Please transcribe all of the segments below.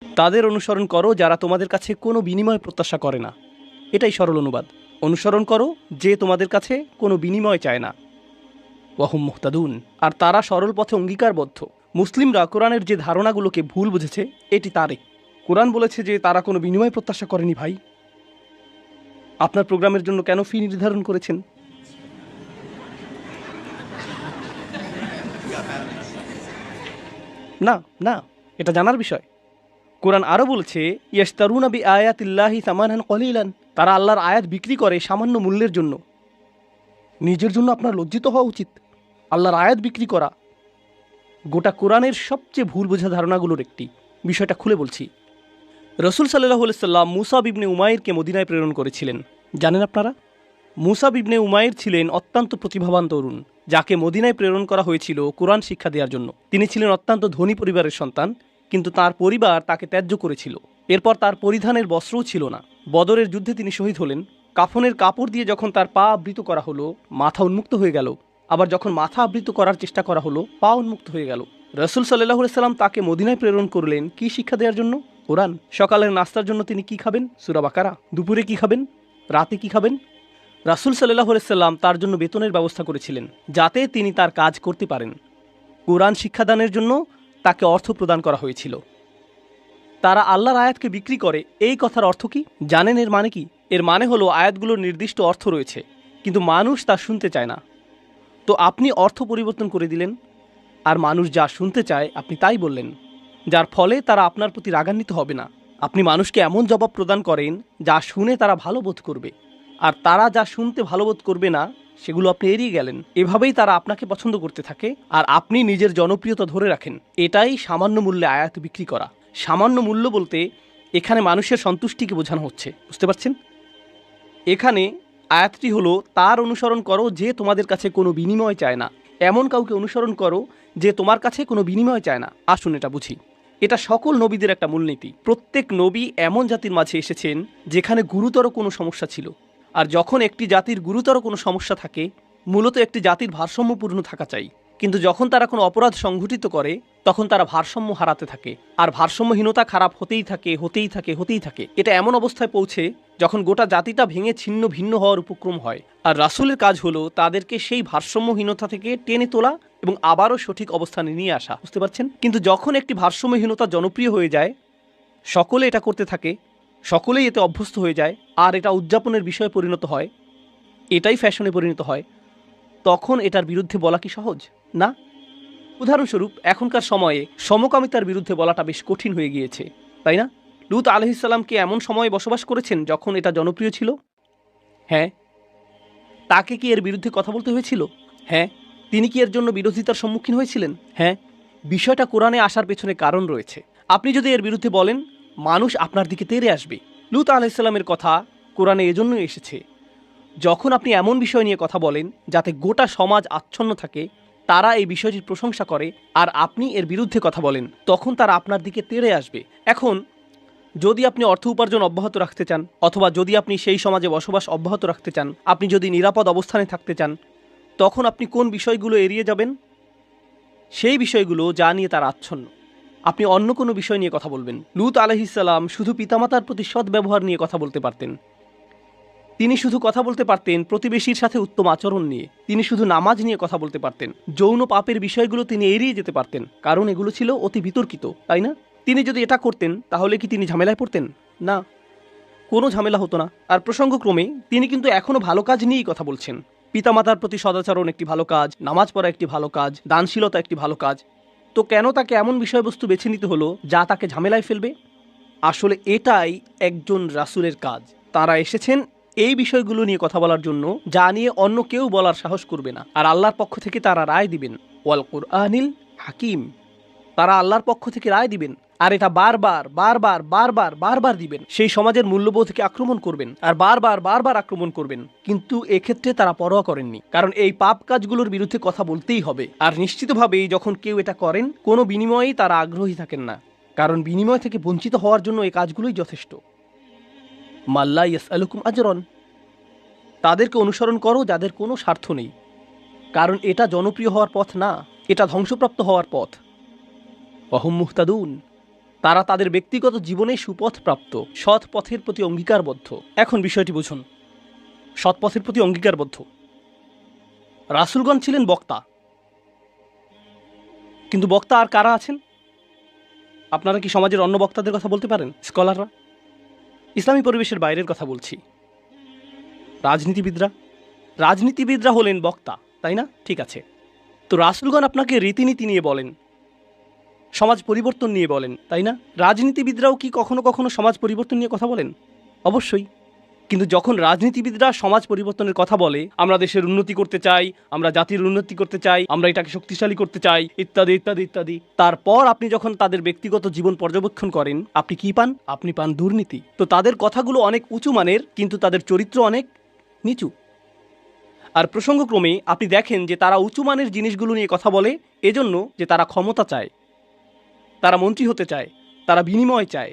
তাদের অনুসরণ করো যারা তোমাদের কাছে কোনো বিনিময় প্রত্যাশা করে না। এটাই সরল অনুবাদ। অনুসরণ করো যে তোমাদের কাছে কোনো বিনিময় চায় না। ওয়াহুম মুহতাদুন, আর তারা সরল পথে অঙ্গীকারবদ্ধ। মুসলিমরা কোরআনের যে ধারণাগুলোকে ভুল বুঝেছে এটি তারই। কোরআন বলেছে যে তারা কোনো বিনিময় প্রত্যাশা করেনি। ভাই, আপনার প্রোগ্রামের জন্য কেন ফি নির্ধারণ করেছেন? না না, এটা জানার বিষয়। কোরআন আরও বলছে, ইয়াশতারুনা বি আয়াতিল্লাহি সামানান কলিলান, তারা আল্লাহর আয়াত বিক্রি করে সামান্য মূল্যের জন্য। নিজের জন্য আপনার লজ্জিত হওয়া উচিত। আল্লাহর আয়াত বিক্রি করা গোটা কোরআনের সবচেয়ে ভুল বোঝা ধারণাগুলোর একটি। বিষয়টা খুলে বলছি। রসুল সাল্লাল্লাহু আলাইহি সাল্লাম মুসাব ইবনে উমাইরকে মদিনায় প্রেরণ করেছিলেন। জানেন আপনারা? মুসাব ইবনে উমাইর ছিলেন অত্যন্ত প্রতিভাবান তরুণ, যাকে মদিনায় প্রেরণ করা হয়েছিল কোরআন শিক্ষা দেওয়ার জন্য। তিনি ছিলেন অত্যন্ত ধনী পরিবারের সন্তান, কিন্তু তার পরিবার তাকে ত্যায্য করেছিল। এরপর তার পরিধানের বস্ত্রও ছিল না। বদরের যুদ্ধে তিনি শহীদ হলেন। কাফনের কাপড় দিয়ে যখন তার পা আবৃত করা হলো, মাথা উন্মুক্ত হয়ে গেল। আবার যখন মাথা আবৃত করার চেষ্টা করা হলো, পা উন্মুক্ত হয়ে গেল। রসুল সাল্লাল্লাহু আলাইহি সাল্লাম তাকে মদিনায় প্রেরণ করলেন কি শিক্ষা দেওয়ার জন্য? কোরআন। সকালের নাস্তার জন্য তিনি কি খাবেন? সূরা বাকারা। দুপুরে কি খাবেন? রাতে কি খাবেন? রাসূল সাল্লাল্লাহু আলাইহি সাল্লাম তার জন্য বেতনের ব্যবস্থা করেছিলেন, যাতে তিনি তার কাজ করতে পারেন। কোরআন শিক্ষাদানের জন্য তাকে অর্থ প্রদান করা হয়েছিল। তারা আল্লাহর আয়াতকে বিক্রি করে, এই কথার অর্থ কি জানেন? এর মানে কি? এর মানে হলো আয়াতগুলোর নির্দিষ্ট অর্থ রয়েছে, কিন্তু মানুষ তা শুনতে চায় না। তো আপনি অর্থ পরিবর্তন করে দিলেন, আর মানুষ যা শুনতে চায় আপনি তাই বললেন, যার ফলে তারা আপনার প্রতি রাগান্বিত হবে না। আপনি মানুষকে এমন জবাব প্রদান করেন যা শুনে তারা ভালো বোধ করবে, আর তারা যা শুনতে ভালো বোধ করবে না সেগুলো আপনি এড়িয়ে গেলেন। এভাবেই তারা আপনাকে পছন্দ করতে থাকে, আর আপনি নিজের জনপ্রিয়তা ধরে রাখেন। এটাই সামান্য মূল্যে আয়াত বিক্রি করা। সামান্য মূল্য বলতে এখানে মানুষের সন্তুষ্টিকে বোঝানো হচ্ছে। বুঝতে পারছেন? এখানে আয়াতটি হলো, তার অনুসরণ করো যে তোমাদের কাছে কোনো বিনিময় চায় না। এমন কাউকে অনুসরণ করো যে তোমার কাছে কোনো বিনিময় চায় না। আসুন এটা বুঝি। এটা সকল নবীদের একটা মূলনীতি। প্রত্যেক নবী এমন জাতির মাঝে এসেছেন যেখানে গুরুতর কোনো সমস্যা ছিল। আর যখন একটি জাতির গুরুতর কোনো সমস্যা থাকে, মূলত একটি জাতির ভারসাম্যপূর্ণ থাকা চাই। কিন্তু যখন তারা কোনো অপরাধ সংঘটিত করে, তখন তারা ভারসাম্য হারাতে থাকে, আর ভারসাম্যহীনতা খারাপ হতেই থাকে, হতেই থাকে, হতেই থাকে। এটা এমন অবস্থায় পৌঁছে যখন গোটা জাতিটা ভেঙে ছিন্ন ভিন্ন হওয়ার উপক্রম হয়। আর রাসূলের কাজ হলো তাদেরকে সেই ভারসাম্যহীনতা থেকে টেনে তোলা এবং আবারও সঠিক অবস্থানে নিয়ে আসা। বুঝতে পারছেন? কিন্তু যখন একটি ভারসাম্যহীনতা জনপ্রিয় হয়ে যায়, সকলে এটা করতে থাকে, সকলেই এতে অভ্যস্ত হয়ে যায়, আর এটা উদযাপনের বিষয়ে পরিণত হয়, এটাই ফ্যাশনে পরিণত হয়, তখন এটার বিরুদ্ধে বলা কি সহজ? না। উদাহরণস্বরূপ, এখনকার সময়ে সমকামিতার বিরুদ্ধে বলাটা বেশ কঠিন হয়ে গিয়েছে, তাই না? লূত আলাইহিস সালাম কি এমন সময়ে বসবাস করেছেন যখন এটা জনপ্রিয় ছিল? হ্যাঁ। তাকে কি এর বিরুদ্ধে কথা বলতে হয়েছিল? হ্যাঁ। তিনি কি এর জন্য বিরোধিতার সম্মুখীন হয়েছিলেন? হ্যাঁ। বিষয়টা কোরআনে আসার পেছনে কারণ রয়েছে। আপনি যদি এর বিরুদ্ধে বলেন, মানুষ আপনার দিকে তেড়ে আসবে। লূত আলাইহিস সালামের কথা কোরআনে এজন্যই এসেছে। যখন আপনি এমন বিষয় নিয়ে কথা বলেন যাতে গোটা সমাজ আচ্ছন্ন থাকে, তারা এই বিষয়টির প্রশংসা করে, আর আপনি এর বিরুদ্ধে কথা বলেন, তখন তারা আপনার দিকে তেড়ে আসবে। এখন যদি আপনি অর্থ উপার্জন অব্যাহত রাখতে চান, অথবা যদি আপনি সেই সমাজে বসবাস অব্যাহত রাখতে চান, আপনি যদি নিরাপদ অবস্থানে থাকতে চান, তখন আপনি কোন বিষয়গুলো এড়িয়ে যাবেন? সেই বিষয়গুলো যা নিয়ে তারা আচ্ছন্ন। আপনি অন্য কোনো বিষয় নিয়ে কথা বলবেন। লূত আলাইহিস সালাম শুধু পিতামাতার প্রতি সৎ ব্যবহার নিয়ে কথা বলতে পারতেন। তিনি শুধু কথা বলতে পারতেন প্রতিবেশীর সাথে উত্তম আচরণ নিয়ে। তিনি শুধু নামাজ নিয়ে কথা বলতে পারতেন। যৌন পাপের বিষয়গুলো তিনি এড়িয়ে যেতে পারতেন, কারণ এগুলো ছিল অতি বিতর্কিত, তাই না? তিনি যদি এটা করতেন তাহলে কি তিনি ঝামেলায় পড়তেন? না, কোনো ঝামেলা হতো না। আর প্রসঙ্গক্রমে তিনি কিন্তু এখনও ভালো কাজ নিয়েই কথা বলছেন। পিতামাতার প্রতি সদাচরণ একটি ভালো কাজ, নামাজ পড়া একটি ভালো কাজ, দানশীলতা একটি ভালো কাজ। তো কেন তাকে এমন বিষয়বস্তু বেছে নিতে হলো যা তাকে ঝামেলায় ফেলবে? আসলে এটাই একজন রাসূলের কাজ। তারা এসেছেন এই বিষয়গুলো নিয়ে কথা বলার জন্য, যা নিয়ে অন্য কেউ বলার সাহস করবে না। আর আল্লাহর পক্ষ থেকে তারা রায় দিবেন। ওয়াল কুরআনিল হাকিম। তারা আল্লাহর পক্ষ থেকে রায় দিবেন, আর এটা বারবার বারবার বারবার বারবার দিবেন। সেই সমাজের মূল্যবোধকে আক্রমণ করবেন, আর বারবার বারবার আক্রমণ করবেন। কিন্তু এক্ষেত্রে তারা পরোয়া করেননি, কারণ এই পাপ কাজগুলোর বিরুদ্ধে কথা বলতেই হবে। আর নিশ্চিতভাবেই যখন কেউ এটা করেন, কোনো বিনিময়েই তারা আগ্রহী থাকেন না, কারণ বিনিময় থেকে বঞ্চিত হওয়ার জন্য এই কাজগুলোই যথেষ্ট। মাল্লা ইয়াসআলুকুম আজরন। তাদেরকে অনুসরণ করো যাদের কোনো স্বার্থ নেই, কারণ এটা জনপ্রিয় হওয়ার পথ না, এটা ধ্বংসপ্রাপ্ত হওয়ার পথ। ওয়াহুম মুহতাদুন। তারা তাদের ব্যক্তিগত জীবনে সুপথ প্রাপ্ত, সৎ পথের প্রতি অঙ্গীকারবদ্ধ। এখন বিষয়টি বুঝুন, সৎ পথের প্রতি অঙ্গীকারবদ্ধ। রাসূলগণ ছিলেন বক্তা, কিন্তু বক্তা আর কারা আছেন? আপনারা কি সমাজের অন্য বক্তাদের কথা বলতে পারেন? স্কলাররা, ইসলামী পরিবেশের বাইরের কথা বলছি। রাজনীতিবিদরা হলেন বক্তা, তাই না? ঠিক আছে, তো রাসূলগণ আপনাকে রীতিনীতি নিয়ে বলেন, সমাজ পরিবর্তন নিয়ে বলেন, তাই না? রাজনীতিবিদরাও কি কখনো কখনো সমাজ পরিবর্তন নিয়ে কথা বলেন? অবশ্যই। কিন্তু যখন রাজনীতিবিদরা সমাজ পরিবর্তনের কথা বলে, আমরা দেশের উন্নতি করতে চাই, আমরা জাতির উন্নতি করতে চাই, আমরা এটাকে শক্তিশালী করতে চাই, ইত্যাদি ইত্যাদি ইত্যাদি, তারপর আপনি যখন তাদের ব্যক্তিগত জীবন পর্যবেক্ষণ করেন, আপনি কি পান? আপনি পান দুর্নীতি। তো তাদের কথাগুলো অনেক উঁচু মানের, কিন্তু তাদের চরিত্র অনেক নিচু। আর প্রসঙ্গক্রমে আপনি দেখেন যে তারা উঁচু মানের জিনিসগুলো নিয়ে কথা বলে এজন্য যে তারা ক্ষমতা চায়, তারা মন্ত্রী হতে চায়, তারা বিনিময় চায়,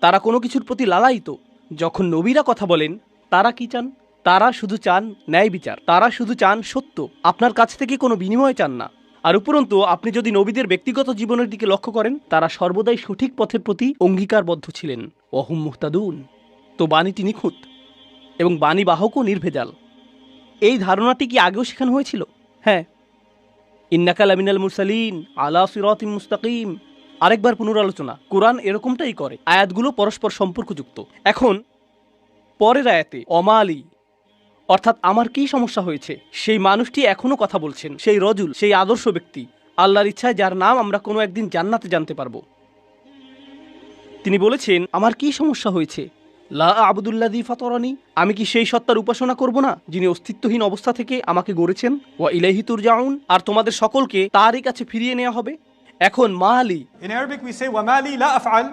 তারা কোনো কিছুর প্রতি লালায়িত। যখন নবীরা কথা বলেন, তারা কি চান? তারা শুধু চান ন্যায় বিচার, তারা শুধু চান সত্য, আপনার কাছ থেকে কোনো বিনিময় চান না। আর উপরন্তু আপনি যদি নবীদের ব্যক্তিগত জীবনের দিকে লক্ষ্য করেন, তারা সর্বদাই সঠিক পথের প্রতি অঙ্গীকারবদ্ধ ছিলেন। ওয়াহুম মুহতাদুন। তো বাণীটি নিখুঁত এবং বাণীবাহকও নির্ভেজাল। এই ধারণাটি কি আগেও শেখানো হয়েছিল? হ্যাঁ, ইন্নাকা লামিনাল মুরসালিন আলা সিরাতিম মুস্তাকিম। আরেকবার পুনরালোচনা, কোরআন এরকমটাই করে, আয়াতগুলো পরস্পর সম্পর্কযুক্ত। এখন পরের আয়াতে অমালি, অর্থাৎ আমার কি সমস্যা হয়েছে, সেই মানুষটি এখনো কথা বলছেন, সেই রজুল, সেই আদর্শ ব্যক্তি, আল্লাহর ইচ্ছায় যার নাম আমরা কোনো একদিন জান্নাতে জানতে পারবো। তিনি বলেছেন, আমার কি সমস্যা হয়েছে? লা আবুদুল্লাযী ফাতারানি, আমি কি সেই সত্তার উপাসনা করব না যিনি অস্তিত্বহীন অবস্থা থেকে আমাকে গড়েছেন? ওয়া ইলাইহি তুরজাউন, আর তোমাদের সকলকে তারই কাছে ফিরিয়ে নেওয়া হবে। এখন মালি, In Arabic we say وَمَالِي لَا أَفْعَلْ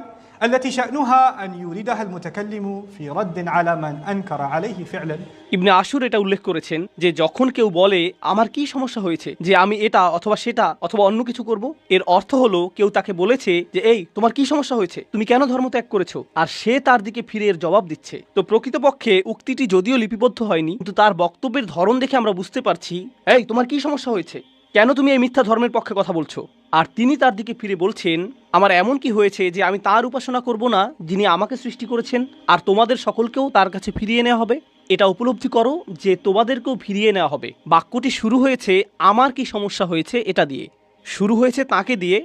التي شأنها أن يوردها المتكلم في رد على من أنكر عليه فعلا. ইবনে আশুর এটা উল্লেখ করেছেন যে যখন কেউ বলে আমার কি সমস্যা হয়েছে যে আমি এটা অথবা সেটা অথবা অন্য কিছু করব, এর অর্থ হলো কেউ তাকে বলেছে যে এই তোমার কি সমস্যা হয়েছে, তুমি কেন ধর্ম ত্যাগ করেছো, আর সে তার দিকে ফিরে এর জবাব দিচ্ছে। তো প্রকৃতপক্ষে উক্তিটি যদিও লিপিবদ্ধ হয়নি, কিন্তু তার বক্তব্যের ধরন দেখে আমরা বুঝতে পারছি, এই তোমার কি সমস্যা হয়েছে, কেন তুমি এই মিথ্যা ধর্মের পক্ষে কথা বলছো? আর তিনি তার দিকে ফিরে বলছেন, আমার এমন কি হয়েছে যে আমি তার উপাসনা করব না যিনি আমাকে সৃষ্টি করেছেন, আর তোমাদের সকলকেও তার কাছে ফিরিয়ে নেওয়া হবে। এটা উপলব্ধি করো যে তোমাদেরকেও ফিরিয়ে নেওয়া হবে। বাক্যটি শুরু হয়েছে আমার কি সমস্যা হয়েছে এটা দিয়ে, শুরু হয়েছে তাকে দিয়ে,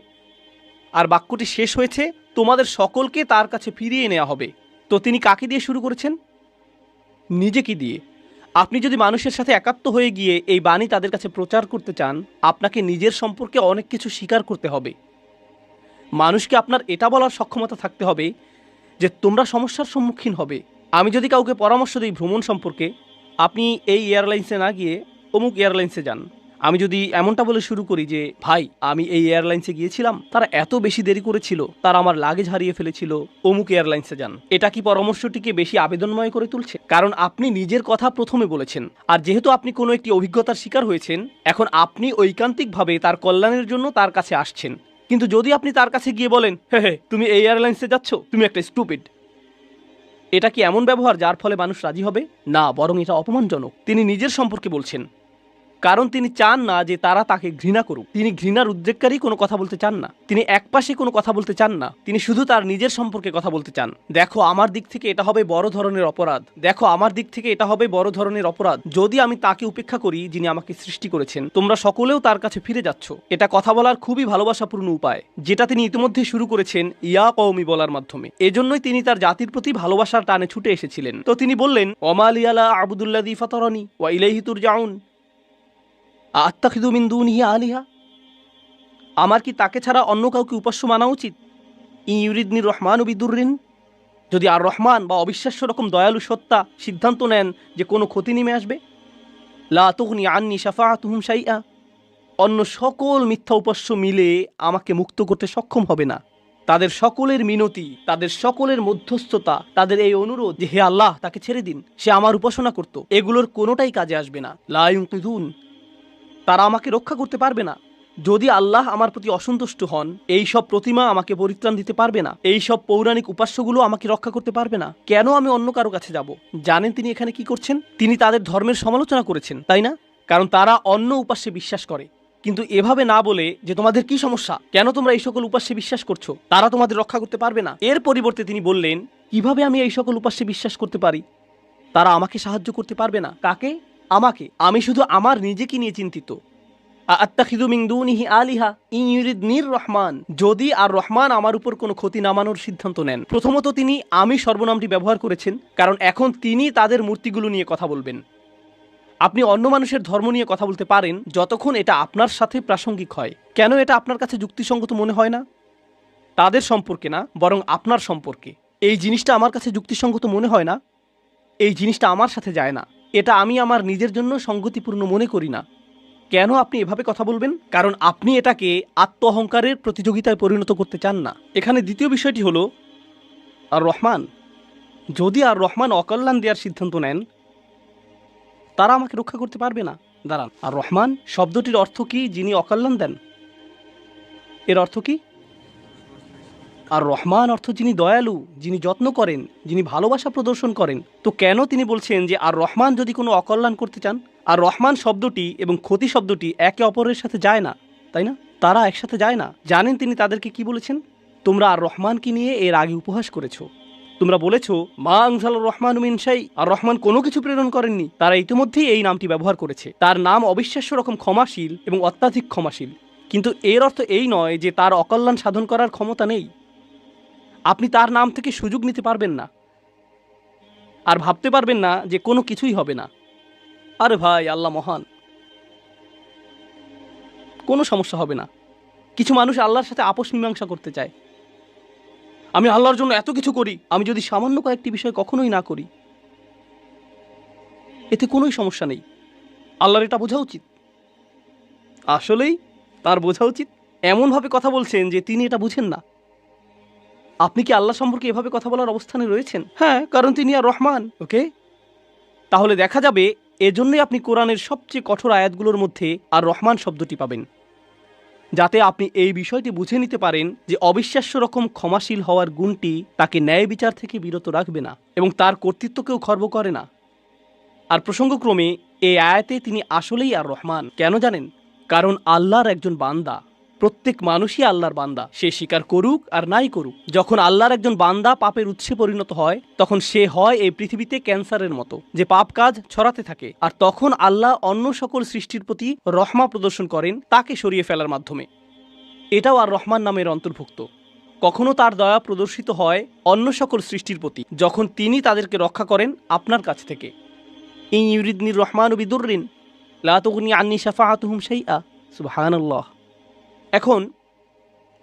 আর বাক্যটি শেষ হয়েছে তোমাদের সকলকে তার কাছে ফিরিয়ে নেওয়া হবে। তো তিনি কাকে দিয়ে শুরু করেছেন? নিজেকে দিয়ে। আপনি যদি মানুষের সাথে একাত্ম হয়ে গিয়ে এই বাণী তাদের কাছে প্রচার করতে চান, আপনাকে নিজের সম্পর্কে অনেক কিছু স্বীকার করতে হবে। মানুষকে আপনার এটা বলার সক্ষমতা থাকতে হবে যে তোমরা সমস্যার সম্মুখীন হবে। আমি যদি কাউকে পরামর্শ দিই ভ্রমণ সম্পর্কে, আপনি এই এয়ারলাইন্সে না গিয়ে অমুক এয়ারলাইন্সে যান। আমি যদি এমনটা বলে শুরু করি যে ভাই আমি এই এয়ারলাইন্সে গিয়েছিলাম, তারা এত বেশি দেরি করেছিল, তারা আমার লাগেজ হারিয়ে ফেলেছিল, অমুক এয়ারলাইন্সে যান, এটা কি পরামর্শটিকে বেশি আবেদনময় করে তুলছে? কারণ আপনি নিজের কথা প্রথমে বলেছেন, আর যেহেতু আপনি কোনো একটি অভিজ্ঞতার শিকার হয়েছেন, এখন আপনি ঐকান্তিকভাবে তার কল্যাণের জন্য তার কাছে আসছেন। কিন্তু যদি আপনি তার কাছে গিয়ে বলেন হে তুমি এই এয়ারলাইন্সে যাচ্ছ, তুমি একটা স্টুপিড, এটা কি এমন ব্যবহার যার ফলে মানুষ রাজি হবে? না, বরং এটা অপমানজনক। তিনি নিজের সম্পর্কে বলছেন, কারণ তিনি চান না যে তারা তাকে ঘৃণা করুক। তিনি ঘৃণার উদ্রেককারী কোনো কথা বলতে চান না, তিনি একপাশে কোনো কথা বলতে চান না, তিনি শুধু তার নিজের সম্পর্কে কথা বলতে চান। দেখো আমার দিক থেকে এটা হবে বড় ধরনের অপরাধ, দেখো আমার দিক থেকে এটা হবে বড় ধরনের অপরাধ যদি আমি তাকে উপেক্ষা করি যিনি আমাকে সৃষ্টি করেছেন। তোমরা সকলেও তার কাছে ফিরে যাচ্ছ। এটা কথা বলার খুবই ভালোবাসাপূর্ণ উপায়, যেটা তিনি ইতিমধ্যে শুরু করেছেন ইয়া কওমি বলার মাধ্যমে। এজন্যই তিনি তার জাতির প্রতি ভালোবাসার টানে ছুটে এসেছিলেন। তো তিনি বললেন, ওমালি আলা আবুদুল্লাযী ফাতারানি ওয়া ইলাইহি তুরজাউন আত্তাখিযু মিন দুনিহি আলিহা, আমার কি তাকে ছাড়া অন্য কাউকে উপাস্য মানা উচিত? ইউরিদনি রহমানু বিদুররিন, যদি আর রহমান বা অবিশ্বাস্য রকম দয়ালু সত্তা সিদ্ধান্ত নেন যে কোনো ক্ষতি নেমে আসবে, লা তুগনি আন্নি শাফাআতুহুম শাইআ, অন্য সকল মিথ্যা উপাস্য মিলে আমাকে মুক্ত করতে সক্ষম হবে না। তাদের সকলের মিনতি, তাদের সকলের মধ্যস্থতা, তাদের এই অনুরোধ যে হে আল্লাহ তাকে ছেড়ে দিন, সে আমার উপাসনা করত, এগুলোর কোনোটাই কাজে আসবে না। লা ইউনকিযুন, তারা আমাকে রক্ষা করতে পারবে না। যদি আল্লাহ আমার প্রতি অসন্তুষ্ট হন, এই সব প্রতিমা আমাকে পরিত্রাণ দিতে পারবে না, এই সব পৌরাণিক উপাস্যগুলো আমাকে রক্ষা করতে পারবে না। কেন আমি অন্য কারো কাছে যাব? জানেন তিনি এখানে কি করছেন? তিনি তাদের ধর্মের সমালোচনা করেছেন, তাই না? কারণ তারা অন্য উপাস্যে বিশ্বাস করে, কিন্তু এভাবে না বলে যে তোমাদের কি সমস্যা, কেন তোমরা এই সকল উপাস্যে বিশ্বাস করছো, তারা তোমাদের রক্ষা করতে পারবে না। এর পরিবর্তে তিনি বললেন, কিভাবে আমি এই সকল উপাস্যে বিশ্বাস করতে পারি? তারা আমাকে সাহায্য করতে পারবে না। কাকে? আমাকে। আমি শুধু আমার নিজেকে নিয়ে চিন্তিত। আত্তাখিযু মিন দুনিহি আলিহা ইন ইউরিদনির রহমান, যদি আর রহমান আমার উপর কোনো ক্ষতি নামানোর সিদ্ধান্ত নেন। প্রথমত তিনি আমি সর্বনামটি ব্যবহার করেছেন, কারণ এখন তিনি তাদের মূর্তিগুলো নিয়ে কথা বলবেন। আপনি অন্য মানুষের ধর্ম নিয়ে কথা বলতে পারেন যতক্ষণ এটা আপনার সাথে প্রাসঙ্গিক হয়। কেন এটা আপনার কাছে যুক্তিসঙ্গত মনে হয় না? তাদের সম্পর্কে না, বরং আপনার সম্পর্কে। এই জিনিসটা আমার কাছে যুক্তিসঙ্গত মনে হয় না, এই জিনিসটা আমার সাথে যায় না, এটা আমি আমার নিজের জন্য সঙ্গতিপূর্ণ মনে করি না। কেন আপনি এভাবে কথা বলবেন? কারণ আপনি এটাকে আত্ম অহংকারের প্রতিযোগিতায় পরিণত করতে চান না। এখানে দ্বিতীয় বিষয়টি হলো আর রহমান। যদি আর রহমান অকল্যাণ দেওয়ার সিদ্ধান্ত নেন, তারা আমাকে রক্ষা করতে পারবে না। দাঁড়ান, আর রহমান শব্দটির অর্থ কি? যিনি অকল্যাণ দেন। এর অর্থ কি? আর রহমান অর্থ যিনি দয়ালু, যিনি যত্ন করেন, যিনি ভালোবাসা প্রদর্শন করেন। তো কেন তিনি বলছেন যে আর রহমান যদি কোনো অকল্যাণ করতে চান? আর রহমান শব্দটি এবং ক্ষতি শব্দটি একে অপরের সাথে যায় না, তাই না? তারা একসাথে যায় না। জানেন তিনি তাদেরকে কি বলেছেন? তোমরা আর রহমানকে নিয়ে এর আগে উপহাস করেছো। তোমরা বলেছো মা আনজালার রহমান মিন শাই, আর রহমান কোনো কিছু প্রেরণ করেননি। তারা ইতিমধ্যেই এই নামটি ব্যবহার করেছে। তার নাম অবিশ্বাস্য রকম ক্ষমাশীল এবং অত্যাধিক ক্ষমাশীল। কিন্তু এর অর্থ এই নয় যে তার অকল্যাণ সাধন করার ক্ষমতা নেই। আপনি তার নাম থেকে সুযোগ নিতে পারবেন না, আর ভাবতে পারবেন না যে কোনো কিছুই হবে না। আরে ভাই, আল্লাহ মহান, কোনো সমস্যা হবে না। কিছু মানুষ আল্লাহর সাথে আপোষ মীমাংসা করতে চায়। আমি আল্লাহর জন্য এত কিছু করি, আমি যদি সামান্য কয়েকটি বিষয় কখনোই না করি, এতে কোনোই সমস্যা নেই। আল্লাহর এটা বোঝা উচিত। আসলেই তার বোঝা উচিত। এমনভাবে কথা বলছেন যে তিনি এটা বুঝেন না। আপনি কি আল্লাহ সম্পর্কে এভাবে কথা বলার অবস্থানে রয়েছেন? হ্যাঁ, কারণ তিনি আর রহমান। ওকে, তাহলে দেখা যাবে এজন্যই আপনি কোরআনের সবচেয়ে কঠোর আয়াতগুলোর মধ্যে আর রহমান শব্দটি পাবেন, যাতে আপনি এই বিষয়টি বুঝে নিতে পারেন যে অবিশ্বাস্য রকম ক্ষমাশীল হওয়ার গুণটি তাকে ন্যায় বিচার থেকে বিরত রাখবে না এবং তার কর্তৃত্বকেও খর্ব করে না। আর প্রসঙ্গক্রমে এই আয়াতে তিনি আসলেই আর রহমান। কেন জানেন? কারণ আল্লাহর একজন বান্দা, প্রত্যেক মানুষই আল্লাহর বান্দা, সে স্বীকার করুক আর নাই করুক। যখন আল্লাহর একজন বান্দা পাপের উৎসে পরিণত হয়, তখন সে হয় এই পৃথিবীতে ক্যান্সারের মতো, যে পাপ কাজ ছড়াতে থাকে। আর তখন আল্লাহ অন্য সকল সৃষ্টির প্রতি রহমা প্রদর্শন করেন তাকে সরিয়ে ফেলার মাধ্যমে। এটাও আর রহমান নামের অন্তর্ভুক্ত। কখনো তার দয়া প্রদর্শিত হয় অন্য সকল সৃষ্টির প্রতি, যখন তিনি তাদেরকে রক্ষা করেন আপনার কাছ থেকে। ইন ইউরিদনির রহমান বিদুররিন লা তুগনি আন্নি শাফাআতুহুম শাইআ। সুবহানাল্লাহ। এখন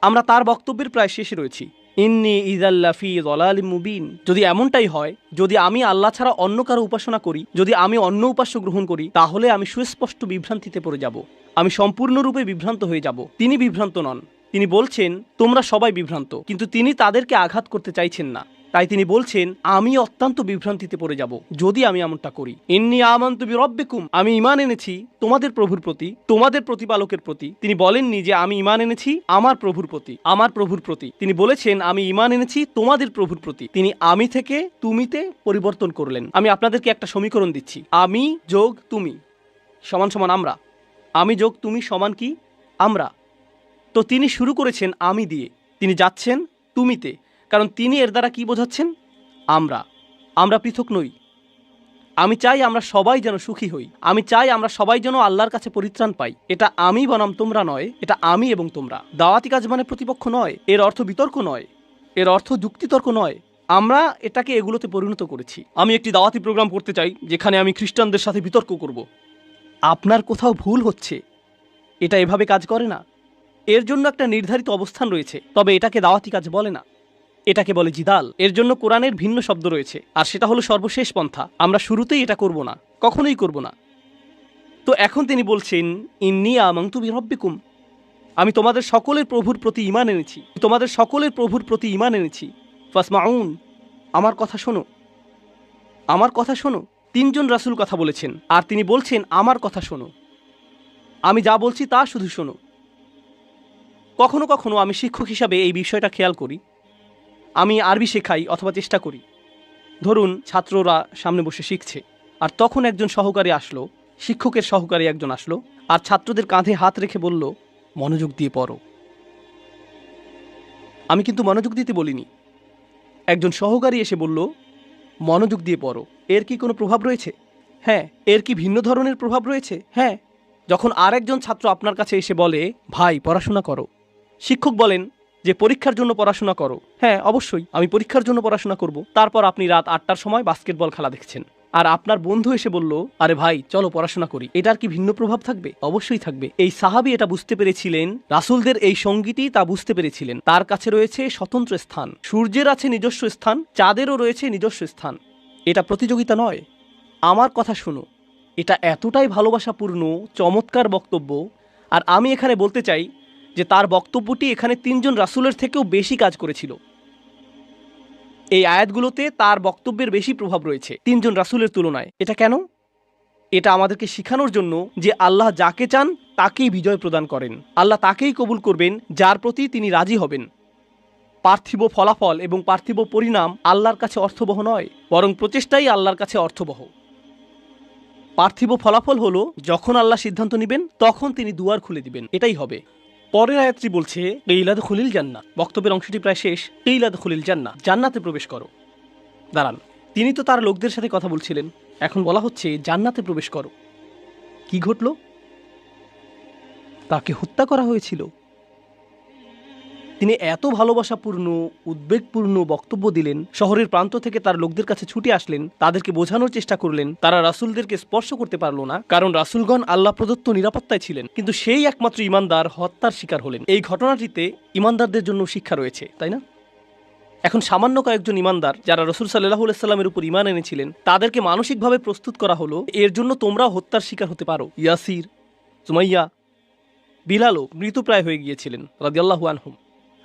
আমরা তার বক্তব্যের প্রায় শেষে রয়েছি। ইন্নী ইযাল্লা ফি যালালিম মুবিন। যদি এমনটাই হয়, যদি আমি আল্লাহ ছাড়া অন্য কারো উপাসনা করি, যদি আমি অন্য উপাস্য গ্রহণ করি, তাহলে আমি সুস্পষ্ট বিভ্রান্তিতে পড়ে যাব। আমি সম্পূর্ণরূপে বিভ্রান্ত হয়ে যাব। তিনি বিভ্রান্ত নন। তিনি বলছেন তোমরা সবাই বিভ্রান্ত, কিন্তু তিনি তাদেরকে আঘাত করতে চাইছেন না। তাই তিনি বলছেন আমি অত্যন্ত বিভ্রান্তিতে পড়ে যাব যদি আমি এমনটা করি। ইন্নী আমানতু বিরব্বিকুম, আমি ঈমান এনেছি তোমাদের প্রভুর প্রতি, তোমাদের প্রতিপালকের প্রতি। তিনি বলেননি যে আমি ঈমান এনেছি আমার প্রভুর প্রতি, আমার প্রভুর প্রতি। তিনি বলেছেন আমি ঈমান এনেছি তোমাদের প্রভুর প্রতি। তিনি আমি থেকে তুমিতে পরিবর্তন করলেন। আমি আপনাদেরকে একটা সমীকরণ দিচ্ছি। আমি যোগ তুমি সমান সমান আমরা। আমি যোগ তুমি সমান কি? আমরা। তো তিনি শুরু করেছেন আমি দিয়ে, তিনি যাচ্ছেন তুমিতে, কারণ তিনি এর দ্বারা কি বোঝাচ্ছেন? আমরা পৃথক নই। আমি চাই আমরা সবাই যেন সুখী হই। আমি চাই আমরা সবাই যেন আল্লাহর কাছে পরিত্রাণ পাই। এটা আমি বনাম তোমরা নয়, এটা আমি এবং তোমরা। দাওয়াতি কাজ মানে প্রতিপক্ষ নয়, এর অর্থ বিতর্ক নয়, এর অর্থ যুক্তিতর্ক নয়। আমরা এটাকে এগুলোতে পরিণত করেছি। আমি একটি দাওয়াতি প্রোগ্রাম করতে চাই যেখানে আমি খ্রিস্টানদের সাথে বিতর্ক করব। আপনার কোথাও ভুল হচ্ছে। এটা এভাবে কাজ করে না। এর জন্য একটা নির্ধারিত অবস্থান রয়েছে, তবে এটাকে দাওয়াতি কাজ বলে না, এটাকে বলে জিদাল। এর জন্য কোরআনের ভিন্ন শব্দ রয়েছে, আর সেটা হলো সর্বশেষ পন্থা। আমরা শুরুতেই এটা করব না, কখনোই করব না। তো এখন তিনি বলছেন ইন্নী আমানতু বিরব্বিকুম, আমি তোমাদের সকলের প্রভুর প্রতি ঈমান এনেছি, তোমাদের সকলের প্রভুর প্রতি ঈমান এনেছি। ফাসমাউন, আমার কথা শোনো, আমার কথা শোনো। তিনজন রাসূল কথা বলেছেন, আর তিনি বলছেন আমার কথা শোনো, আমি যা বলছি তা শুধু শোনো। কখনো কখনো আমি শিক্ষক হিসাবে এই বিষয়টা খেয়াল করি। আমি আরবি শেখাই অথবা চেষ্টা করি। ধরুন ছাত্ররা সামনে বসে শিখছে, আর তখন একজন সহকারী আসলো, শিক্ষকের সহকারী একজন আসলো আর ছাত্রদের কাঁধে হাত রেখে বলল, মনোযোগ দিয়ে পড়ো। আমি কিন্তু মনোযোগ দিতে বলিনি। একজন সহকারী এসে বলল, মনোযোগ দিয়ে পড়ো। এর কি কোনো প্রভাব রয়েছে? হ্যাঁ। এর কি ভিন্ন ধরনের প্রভাব রয়েছে? হ্যাঁ। যখন আরেকজন ছাত্র আপনার কাছে এসে বলে, ভাই পড়াশোনা করো, শিক্ষক বলেন যে পরীক্ষার জন্য পড়াশোনা করো। হ্যাঁ, অবশ্যই আমি পরীক্ষার জন্য পড়াশোনা করব। তারপর আপনি রাত 8টার সময় বাস্কেটবল খেলা দেখছেন, আর আপনার বন্ধু এসে বলল, আরে ভাই চলো পড়াশোনা করি। এটার কি ভিন্ন প্রভাব থাকবে? অবশ্যই থাকবে। এই সাহাবী এটা বুঝতে পেরেছিলেন, রাসূলদের এই সঙ্গীটি তা বুঝতে পেরেছিলেন। তার কাছে রয়েছে স্বতন্ত্র স্থান, সূর্যের আছে নিজস্ব স্থান, চাঁদেরও রয়েছে নিজস্ব স্থান। এটা প্রতিযোগিতা নয়। আমার কথা শুনো, এটা এতটাই ভালোবাসাপূর্ণ চমৎকার বক্তব্য। আর আমি এখানে বলতে চাই যে তার বক্তব্যটি এখানে 3জন রাসূলের থেকেও বেশি কাজ করেছিল। এই আয়াতগুলোতে তার বক্তব্যের বেশি প্রভাব রয়েছে 3জন রাসূলের তুলনায়। এটা কেন? এটা আমাদেরকে শেখানোর জন্য যে আল্লাহ যাকে চান তাকেই বিজয় প্রদান করেন। আল্লাহ তাকেই কবুল করবেন যার প্রতি তিনি রাজি হবেন। পার্থিব ফলাফল এবং পার্থিব পরিণাম আল্লাহর কাছে অর্থবহ নয়, বরং প্রচেষ্টাই আল্লাহর কাছে অর্থবহ। পার্থিব ফলাফল হলো যখন আল্লাহ সিদ্ধান্ত নেবেন তখন তিনি দুয়ার খুলে দিবেন, এটাই হবে। পরের আয়াতটি বলছে, কিলা দুখুলিল জান্নাহ। বক্তব্যের অংশটি প্রায় শেষ। কিলা দুখুলিল জান্নাহ, জান্নাতে প্রবেশ করো। দাঁড়ান, তিনি তো তার লোকদের সাথে কথা বলছিলেন, এখন বলা হচ্ছে জান্নাতে প্রবেশ করো। কি ঘটল? তাকে হত্যা করা হয়েছিল। তিনি এত ভালোবাসাপূর্ণ উদ্বেগপূর্ণ বক্তব্য দিলেন, শহরের প্রান্ত থেকে তার লোকদের কাছে ছুটে আসলেন, তাদেরকে বোঝানোর চেষ্টা করলেন। তারা রাসূলদেরকে স্পর্শ করতে পারল না, কারণ রাসূলগণ আল্লাহ প্রদত্ত নিরাপত্তায় ছিলেন। কিন্তু সেই একমাত্র ইমানদার হত্যার শিকার হলেন। এই ঘটনাটিতে ইমানদারদের জন্য শিক্ষা রয়েছে, তাই না? এখন সামান্য কয়েকজন ইমানদার যারা রাসূল সাল্লাল্লাহু আলাইহি সাল্লামের উপর ঈমান এনেছিলেন, তাদেরকে মানসিকভাবে প্রস্তুত করা হলো, এর জন্য তোমরাও হত্যার শিকার হতে পারো। ইয়াসির, সুমাইয়া, বিলালও মৃতপ্রায় হয়ে গিয়েছিলেন রাদিয়াল্লাহু আনহুম।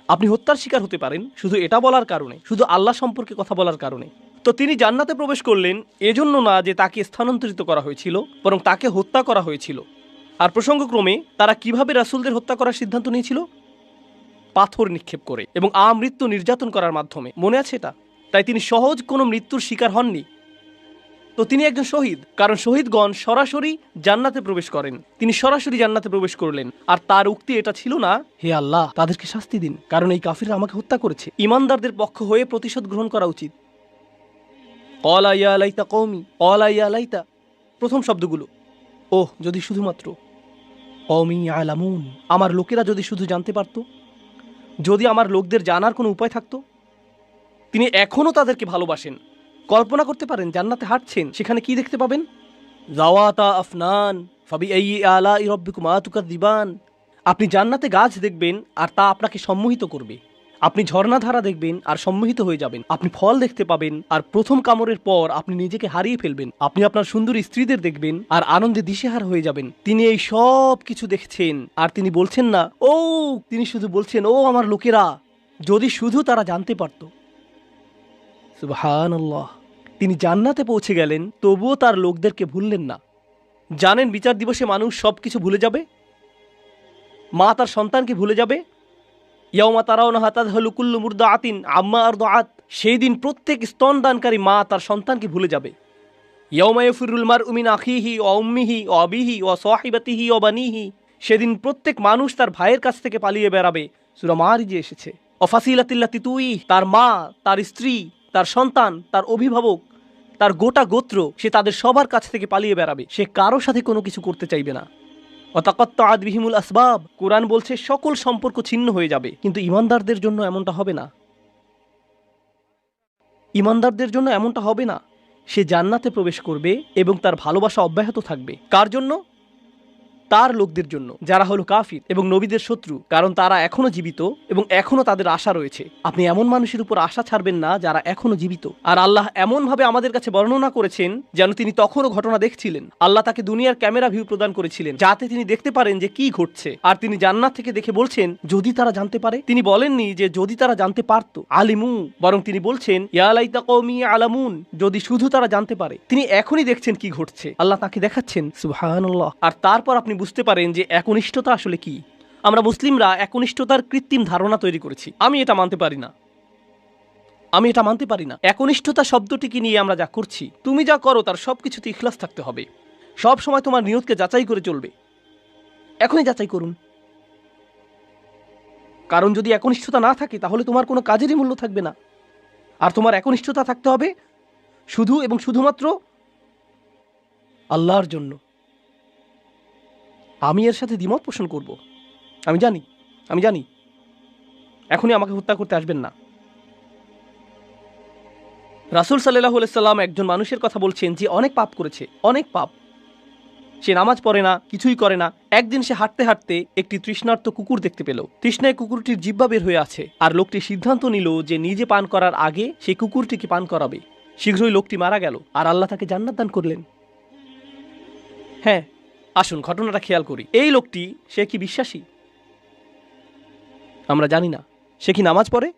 আপনি হত্যার শিকার হতে পারেন শুধু এটা বলার কারণে, শুধু আল্লাহ সম্পর্কে কথা বলার কারণে। তো তিনি জান্নাতে প্রবেশ করলেন এজন্য না যে তাকে স্থানান্তরিত করা হয়েছিল, বরং তাকে হত্যা করা হয়েছিল। আর প্রসঙ্গক্রমে তারা কিভাবে রাসূলদের হত্যা করার সিদ্ধান্ত নিয়েছিল? পাথর নিক্ষেপ করে এবং আমৃত্যু নির্যাতন করার মাধ্যমে। মনে আছে এটা? তাই তিনি সহজ কোনো মৃত্যুর শিকার হননি। তো তিনি একজন শহীদ, কারণ শহীদগণ সরাসরি জান্নাতে প্রবেশ করেন। তিনি সরাসরি জান্নাতে প্রবেশ করলেন। আর তার উক্তি এটা ছিল না, হে আল্লাহ তাদেরকে শাস্তি দিন, কারণ এই কাফিররা আমাকে হত্যা করেছে। ইমানদারদের পক্ষ হয়ে প্রতিশোধ গ্রহণ করা উচিত। ক্বালা ইয়া লাইতা কওমি, ক্বালা ইয়া লাইতা, প্রথম শব্দগুলো, ওহ যদি শুধুমাত্র, কওমি ইয়ালামুন, আমার লোকেরা যদি শুধু জানতে পারত, যদি আমার লোকদের জানার কোনো উপায় থাকতো। তিনি এখনও তাদেরকে ভালোবাসেন। কল্পনা করতে পারেন জান্নাতে হাঁটছেন, সেখানে কি দেখতে পাবেন? জাওয়াতা আফনান ফাবিআইয়ি আলাই রাব্বিকুমা তুকাযযিবান। আপনি জান্নাতে গাছ দেখবেন আর তা আপনাকে সম্মোহিত করবে। আপনি ঝর্ণাধারা দেখবেন আর সম্মোহিত হয়ে যাবেন। আপনি ফল দেখতে পাবেন আর প্রথম কামড়ের পর আপনি নিজেকে হারিয়ে ফেলবেন। আপনি আপনার সুন্দরী স্ত্রীদের দেখবেন আর আনন্দে দিশেহারা হয়ে যাবেন। তিনি এই সব কিছু দেখছেন আর তিনি বলছেন না ও, তিনি শুধু বলছেন, ও আমার লোকেরা, যদি শুধু তারা জানতে পারত। সুবহানাল্লাহ। তিনি জান্নাতে পৌঁছে গেলেন, তবুও তার লোকদেরকে ভুললেন না। জানেন বিচার দিবসে মানুষ সব কিছু ভুলে যাবে। মা তার সন্তানকে ভুলে যাবে। ইয়াউমা তারাউনাহা তাযহালু কুল্লু মুরদাআতিন আম্মা আরদাআত। সেই দিন প্রত্যেক স্তনদানকারী মা তার সন্তানকে ভুলে যাবে। ইয়াউমা ইয়াফিরুল মারউ মিন আখিহি ওয়া উম্মিহি ওয়া আবিহি ওয়া সাহিবাতিহি ওয়া বানিহি। সেদিন প্রত্যেক মানুষ তার ভাইয়ের কাছ থেকে পালিয়ে বেড়াবে। সূরা মারিজে এসেছে। ওয়া ফাসিলাতিল্লাতি তুই, তার মা, তার স্ত্রী, তার সন্তান, তার অভিভাবক, তার গোটা গোত্র, সে তাদের সবার কাছ থেকে পালিয়ে বেড়াবে। সে কারো সাথে কোনো কিছু করতে চাইবে না। ওয়াতাকাত্তাআত বিহিমুল আসবাব। কোরআন বলছে সকল সম্পর্ক ছিন্ন হয়ে যাবে। কিন্তু ইমানদারদের জন্য এমনটা হবে না। ইমানদারদের জন্য এমনটা হবে না। সে জান্নাতে প্রবেশ করবে এবং তার ভালোবাসা অব্যাহত থাকবে। কার জন্য? তার লোকদের জন্য, যারা হলো কাফির এবং নবীদের শত্রু, কারণ তারা এখনো জীবিত এবং এখনো তাদের আশা রয়েছে। আপনি এমন মানুষের উপর আশা ছাড়বেন না যারা এখনো জীবিত। আর আল্লাহ এমন ভাবে আমাদের কাছে বর্ণনা করেছেন যেন তিনি তখনও ঘটনা দেখছিলেন। আল্লাহ তাকে দুনিয়ার ক্যামেরা ভিউ প্রদান করেছিলেন যাতে তিনি দেখতে পারেন যে কি ঘটছে। আর তিনি জান্নাত থেকে দেখে বলছেন যদি তারা জানতে পারে। তিনি বলেননি যে যদি তারা জানতে পারত, আলিমু, বরং তিনি বলছেন ইয়া লাইতা কওমি আলামুন, যদি শুধু তারা জানতে পারে। তিনি এখনই দেখছেন কি ঘটছে, আল্লাহ তাকে দেখাচ্ছেন। সুবহানাল্লাহ। আর তারপর আপনি বুঝতে পারেন যে একনিষ্ঠতা আসলে কি। আমরা মুসলিমরা একনিষ্ঠতার কৃত্রিম ধারণা তৈরি করেছি। আমি এটা মানতে পারি না। একনিষ্ঠতা শব্দটিকে নিয়ে আমরা যা করছি, তুমি যা করো তার সবকিছুতে ইখলাস থাকতে হবে, সব সময় তোমার নিয়তকে যাচাই করে চলবে। এখনই যাচাই করুন, কারণ যদি একনিষ্ঠতা না থাকে তাহলে তোমার কোনো কাজেরই মূল্য থাকবে না। আর তোমার একনিষ্ঠতা থাকতে হবে শুধু এবং শুধুমাত্র আল্লাহর জন্য। আমি এর সাথে দ্বিমত পোষণ করব, আমি জানি। এখনই আমাকে হত্যা করতে আসবেন না। রাসূল সাল্লাল্লাহু আলাইহি সাল্লাম একজন মানুষের কথা বলছেন যে অনেক পাপ করেছে, অনেক পাপ। সে নামাজ পড়ে না, কিছুই করে না। একদিন সে হাঁটতে হাঁটতে একটি তৃষ্ণার্ত কুকুর দেখতে পেল। তৃষ্ণায় কুকুরটির জিহ্বা বের হয়ে আছে, আর লোকটি সিদ্ধান্ত নিল যে নিজে পান করার আগে সেই কুকুরটিকে পান করাবে। শীঘ্রই লোকটি মারা গেল, আর আল্লাহ তাকে জান্নাত দান করলেন। হ্যাঁ, আসুন ঘটনাটা খেয়াল করি। এই লোকটি, সে কি বিশ্বাসী? আমরা জানি না। সে কি নামাজ পড়ে?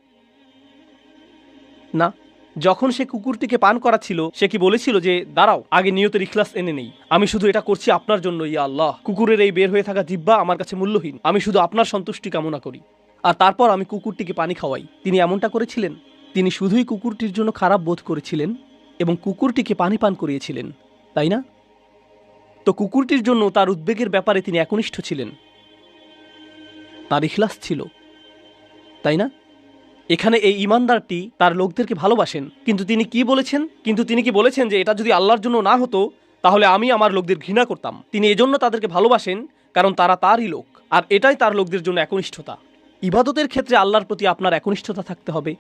না। যখন সে কুকুরটিকে পান করাচ্ছিল, সে কি বলেছিল যে দাঁড়াও, আগে নিয়তের ইখলাস এনে নেই, আমি শুধু এটা করছি আপনার জন্য, ইয়া আল্লাহ, কুকুরের এই বের হয়ে থাকা জিহ্বা আমার কাছে মূল্যহীন, আমি শুধু আপনার সন্তুষ্টি কামনা করি, আর তারপর আমি কুকুরটিকে পানি খাওয়াই? তিনি এমনটা করেছিলেন? তিনি শুধুই কুকুরটির জন্য খারাপ বোধ করেছিলেন এবং কুকুরটিকে পানি পান করিয়েছিলেন, তাই না? তো কুকুরটির জন্য তার উদ্বেগের ব্যাপারে তিনি একনিষ্ঠ ছিলেন, তার ইখলাস ছিল, তাই না? এখানে এই ইমানদারটি তার লোকদেরকে ভালোবাসেন, কিন্তু তিনি কি বলেছেন যে এটা যদি আল্লাহর জন্য না হতো তাহলে আমি আমার লোকদের ঘৃণা করতাম। তিনি এজন্য তাদেরকে ভালোবাসেন কারণ তারা তারই লোক, আর এটাই তার লোকদের জন্য একনিষ্ঠতা। ইবাদতের ক্ষেত্রে আল্লাহর প্রতি আপনার একনিষ্ঠতা থাকতে হবে,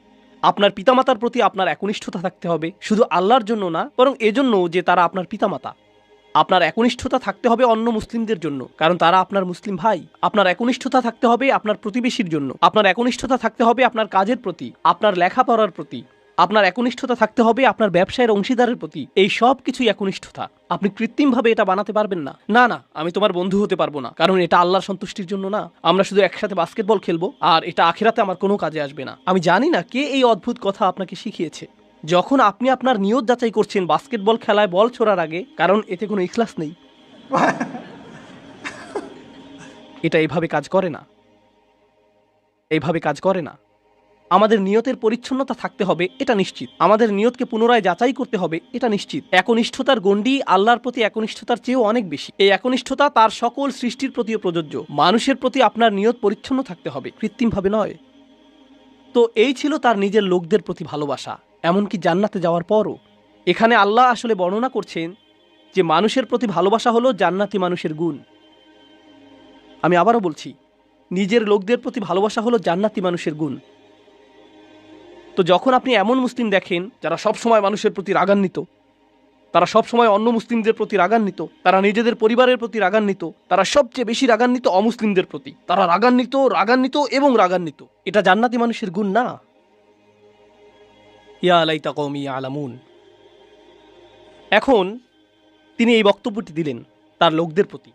আপনার পিতামাতার প্রতি আপনার একনিষ্ঠতা থাকতে হবে, শুধু আল্লাহর জন্য না, বরং এজন্য যে তারা আপনার পিতামাতা। আপনার একনিষ্ঠতা থাকতে হবে অন্য মুসলিমদের জন্য, কারণ তারা আপনার মুসলিম ভাই। আপনার একনিষ্ঠতা থাকতে হবে আপনার প্রতিবেশীর জন্য, আপনার একনিষ্ঠতা থাকতে হবে আপনার কাজের প্রতি, আপনার লেখাপড়ার প্রতি, আপনার একনিষ্ঠতা থাকতে হবে আপনার ব্যবসায়ের অংশীদারের প্রতি। এই সব কিছুই একনিষ্ঠতা। আপনি কৃত্রিমভাবে এটা বানাতে পারবেন না। না, আমি তোমার বন্ধু হতে পারবো না, কারণ এটা আল্লাহর সন্তুষ্টির জন্য না। আমরা শুধু একসাথে বাস্কেটবল খেলবো, আর এটা আখিরাতে আমার কোনো কাজে আসবে না। আমি জানি না কে এই অদ্ভুত কথা আপনাকে শিখিয়েছে। যখন আপনি আপনার নিয়ত যাচাই করছেন বাস্কেটবল খেলায় বল ছোড়ার আগে, কারণ এতে কোনো ইখলাস নেই, এটা এইভাবে কাজ করে না। আমাদের নিয়তের পরিচ্ছন্নতা থাকতে হবে, এটা নিশ্চিত। আমাদের নিয়তকে পুনরায় যাচাই করতে হবে, এটা নিশ্চিত। একনিষ্ঠতার গণ্ডি আল্লাহর প্রতি একনিষ্ঠতার চেয়েও অনেক বেশি। এই একনিষ্ঠতা তার সকল সৃষ্টির প্রতিও প্রযোজ্য। মানুষের প্রতি আপনার নিয়ত পরিচ্ছন্ন থাকতে হবে, কৃত্রিমভাবে নয়। তো এই ছিল তার নিজের লোকদের প্রতি ভালোবাসা, এমনকি জান্নাতে যাওয়ার পরও। এখানে আল্লাহ আসলে বর্ণনা করছেন যে মানুষের প্রতি ভালোবাসা হলো জান্নাতি মানুষের গুণ। আমি আবারও বলছি, নিজের লোকদের প্রতি ভালোবাসা হলো জান্নাতি মানুষের গুণ। তো যখন আপনি এমন মুসলিম দেখেন যারা সবসময় মানুষের প্রতি রাগান্বিত, তারা সবসময় অন্য মুসলিমদের প্রতি রাগান্বিত, তারা নিজেদের পরিবারের প্রতি রাগান্বিত, তারা সবচেয়ে বেশি রাগান্বিত অমুসলিমদের প্রতি, তারা রাগান্বিত, এটা জান্নাতি মানুষের গুণ না। ইয়া লাইতা কওমি ইয়ালামুন। এখন তিনি এই বক্তব্যটি দিলেন তার লোকদের প্রতি।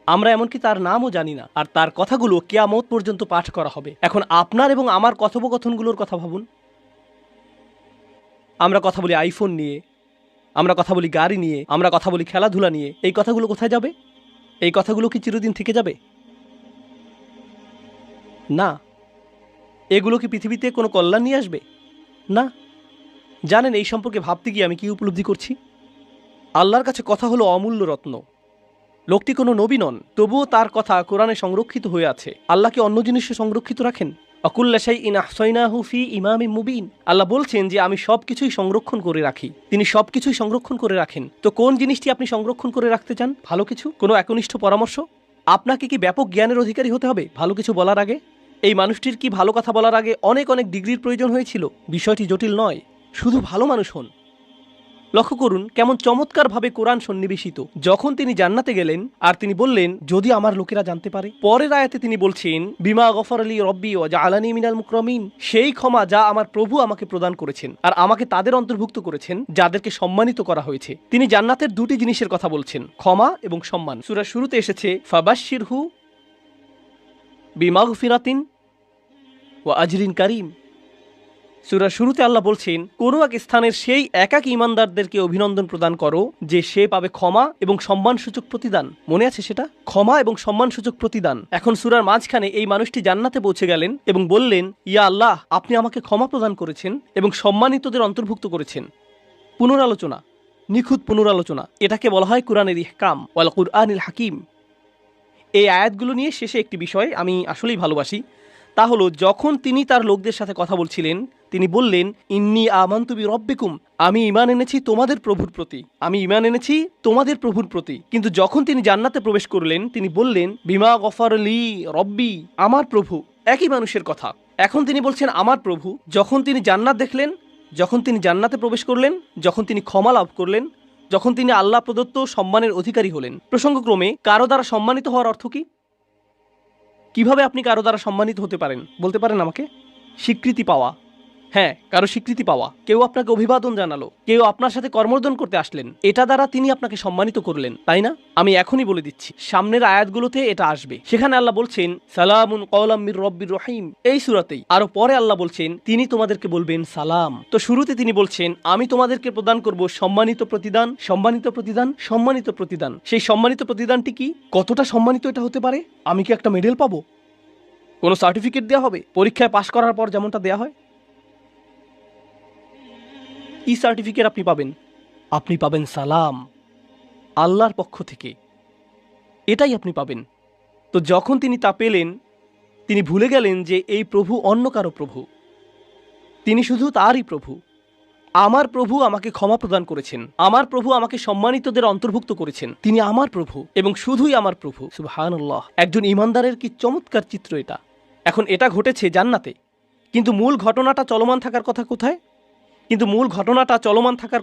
আমরা এমনকি তার নামও জানি না, আর তার কথাগুলো কিয়ামত পর্যন্ত পাঠ করা হবে। এখন আপনার এবং আমার কথোপকথনগুলোর কথা ভাবুন। আমরা কথা বলি আইফোন নিয়ে, আমরা কথা বলি গাড়ি নিয়ে, আমরা কথা বলি খেলাধুলা নিয়ে। এই কথাগুলো কোথায় যাবে? এই কথাগুলো কি চিরদিন থেকে যাবে? না। এগুলো কি পৃথিবীতে কোনো কল্যাণ নিয়ে আসবে? না। জানেন এই সম্পর্কে ভাবতে গিয়ে আমি কি উপলব্ধি করছি? আল্লাহর কাছে কথা হলো অমূল্য রত্ন। লোকটি কোনো নবী নন, তবুও তার কথা কোরআনে সংরক্ষিত হয়ে আছে। আল্লাহ কি অন্য জিনিসে সংরক্ষিত রাখেন? আকুল্লা শাইইন আহসাইনাহু ফি ইমামিম মুবিন। আল্লাহ বলছেন যে আমি সবকিছুই সংরক্ষণ করে রাখি। তিনি সবকিছুই সংরক্ষণ করে রাখেন। তো কোন জিনিসটি আপনি সংরক্ষণ করে রাখতে চান? ভালো কিছু, কোনো একনিষ্ঠ পরামর্শ? আপনাকে কি ব্যাপক জ্ঞানের অধিকারী হতে হবে ভালো কিছু বলার আগে? এই মানুষটির কি ভালো কথা বলার আগে অনেক ডিগ্রির প্রয়োজন হয়েছিল? বিষয়টি জটিল নয়, শুধু ভালো মানুষ হন। লক্ষ্য করুন কেমন চমৎকারভাবে কোরআন সন্নিবেশিত। যখন তিনি জান্নাতে গেলেন আর তিনি বললেন যদি আমার লোকেরা জানতে পারে, পরের আয়াতে তিনি বলছেন বিমা গফর আলী রব্বি ওয়া জাআলানি মিনাল মুকরামিন, সেই ক্ষমা যা আমার প্রভু আমাকে প্রদান করেছেন আর আমাকে তাদের অন্তর্ভুক্ত করেছেন যাদেরকে সম্মানিত করা হয়েছে। তিনি জান্নাতের দুটি জিনিসের কথা বলছেন, ক্ষমা এবং সম্মান। সূরার শুরুতে এসেছে ফাবাশশিরহু বিমাগফিরাতিন ওয়া আজরিন কারীম। সূরার শুরুতে আল্লাহ বলছেন কোন এক স্থানের সেই একাকী ঈমানদারদেরকে অভিনন্দন প্রদান করো যে সে পাবে ক্ষমা এবং সম্মানসূচক প্রতিদান। মনে আছে সেটা? ক্ষমা এবং সম্মানসূচক প্রতিদান। এখন সূরার মাঝখানে এই মানুষটি জান্নাতে পৌঁছে গেলেন এবং বললেন ইয়া আল্লাহ, আপনি আমাকে ক্ষমা প্রদান করেছেন এবং সম্মানিতদের অন্তর্ভুক্ত করেছেন। পুনরালোচনা, নিখুঁত পুনরালোচনা। এটাকে বলা হয় কুরআনের ইহকাম ওয়াল কুরআনিল হাকিম। এই আয়াতগুলো নিয়ে শেষে একটি বিষয় আমি আসলেই ভালোবাসি, তা হলো যখন তিনি তার লোকদের সাথে কথা বলছিলেন তিনি বললেন, ইন্নী আমানতু বিরব্বিকুম, আমি ঈমান এনেছি তোমাদের প্রভুর প্রতি, আমি ঈমান এনেছি তোমাদের প্রভুর প্রতি। কিন্তু যখন তিনি জান্নাতে প্রবেশ করলেন তিনি বললেন, বিমা গফার লি রব্বি, আমার প্রভু। একই মানুষের কথা। এখন তিনি বলছেন আমার প্রভু। যখন তিনি জান্নাত দেখলেন, যখন তিনি জান্নাতে প্রবেশ করলেন, যখন তিনি ক্ষমা লাভ করলেন, যখন তিনি আল্লাহ প্রদত্ত সম্মানের অধিকারী হলেন। প্রসঙ্গক্রমে কারো দ্বারা সম্মানিত হওয়ার অর্থ কি? কিভাবে আপনি কারো দ্বারা সম্মানিত হতে পারেন বলতে পারেন আমাকে? স্বীকৃতি পাওয়া। হ্যাঁ, কারো স্বীকৃতি পাওয়া। কেউ আপনাকে অভিবাদন জানালো, কেউ আপনার সাথে কর্মর্দন করতে আসলেন, এটা দ্বারা তিনি আপনাকে সম্মানিত করলেন, তাই না? আমি এখনই বলে দিচ্ছি, সামনের আয়াতগুলোতে এটা আসবে। সেখানে আল্লাহ বলছেন সালামুন কওলাম মির রব্বির রহিম, এই সূরাতেই। আরো পরে আল্লাহ বলছেন তিনি তোমাদেরকে বলবেন সালাম। তো শুরুতে তিনি বলছেন আমি তোমাদেরকে প্রদান করব সম্মানিত প্রতিদান, সম্মানিত প্রতিদান, সম্মানিত প্রতিদান। সেই সম্মানিত প্রতিদানটি কি? কতটা সম্মানিত এটা হতে পারে? আমি কি একটা মেডেল পাবো? কোনো সার্টিফিকেট দেওয়া হবে পরীক্ষায় পাশ করার পর যেমনটা দেওয়া হয়? কি সার্টিফিকেট আপনি পাবেন? আপনি পাবেন সালাম, আল্লাহর পক্ষ থেকে। এটাই আপনি পাবেন। তো যখন তিনি তা পেলেন তিনি ভুলে গেলেন যে এই প্রভু অন্য কারো প্রভু, তিনি শুধু তারই প্রভু। আমার প্রভু আমাকে ক্ষমা প্রদান করেছেন, আমার প্রভু আমাকে সম্মানিতদের অন্তর্ভুক্ত করেছেন, তিনি আমার প্রভু এবং শুধুই আমার প্রভু। সুবহানাল্লাহ। একজন ঈমানদারের কি চমৎকার চিত্র এটা। এখন এটা ঘটেছে জান্নাতে, কিন্তু মূল ঘটনাটা চলমান থাকার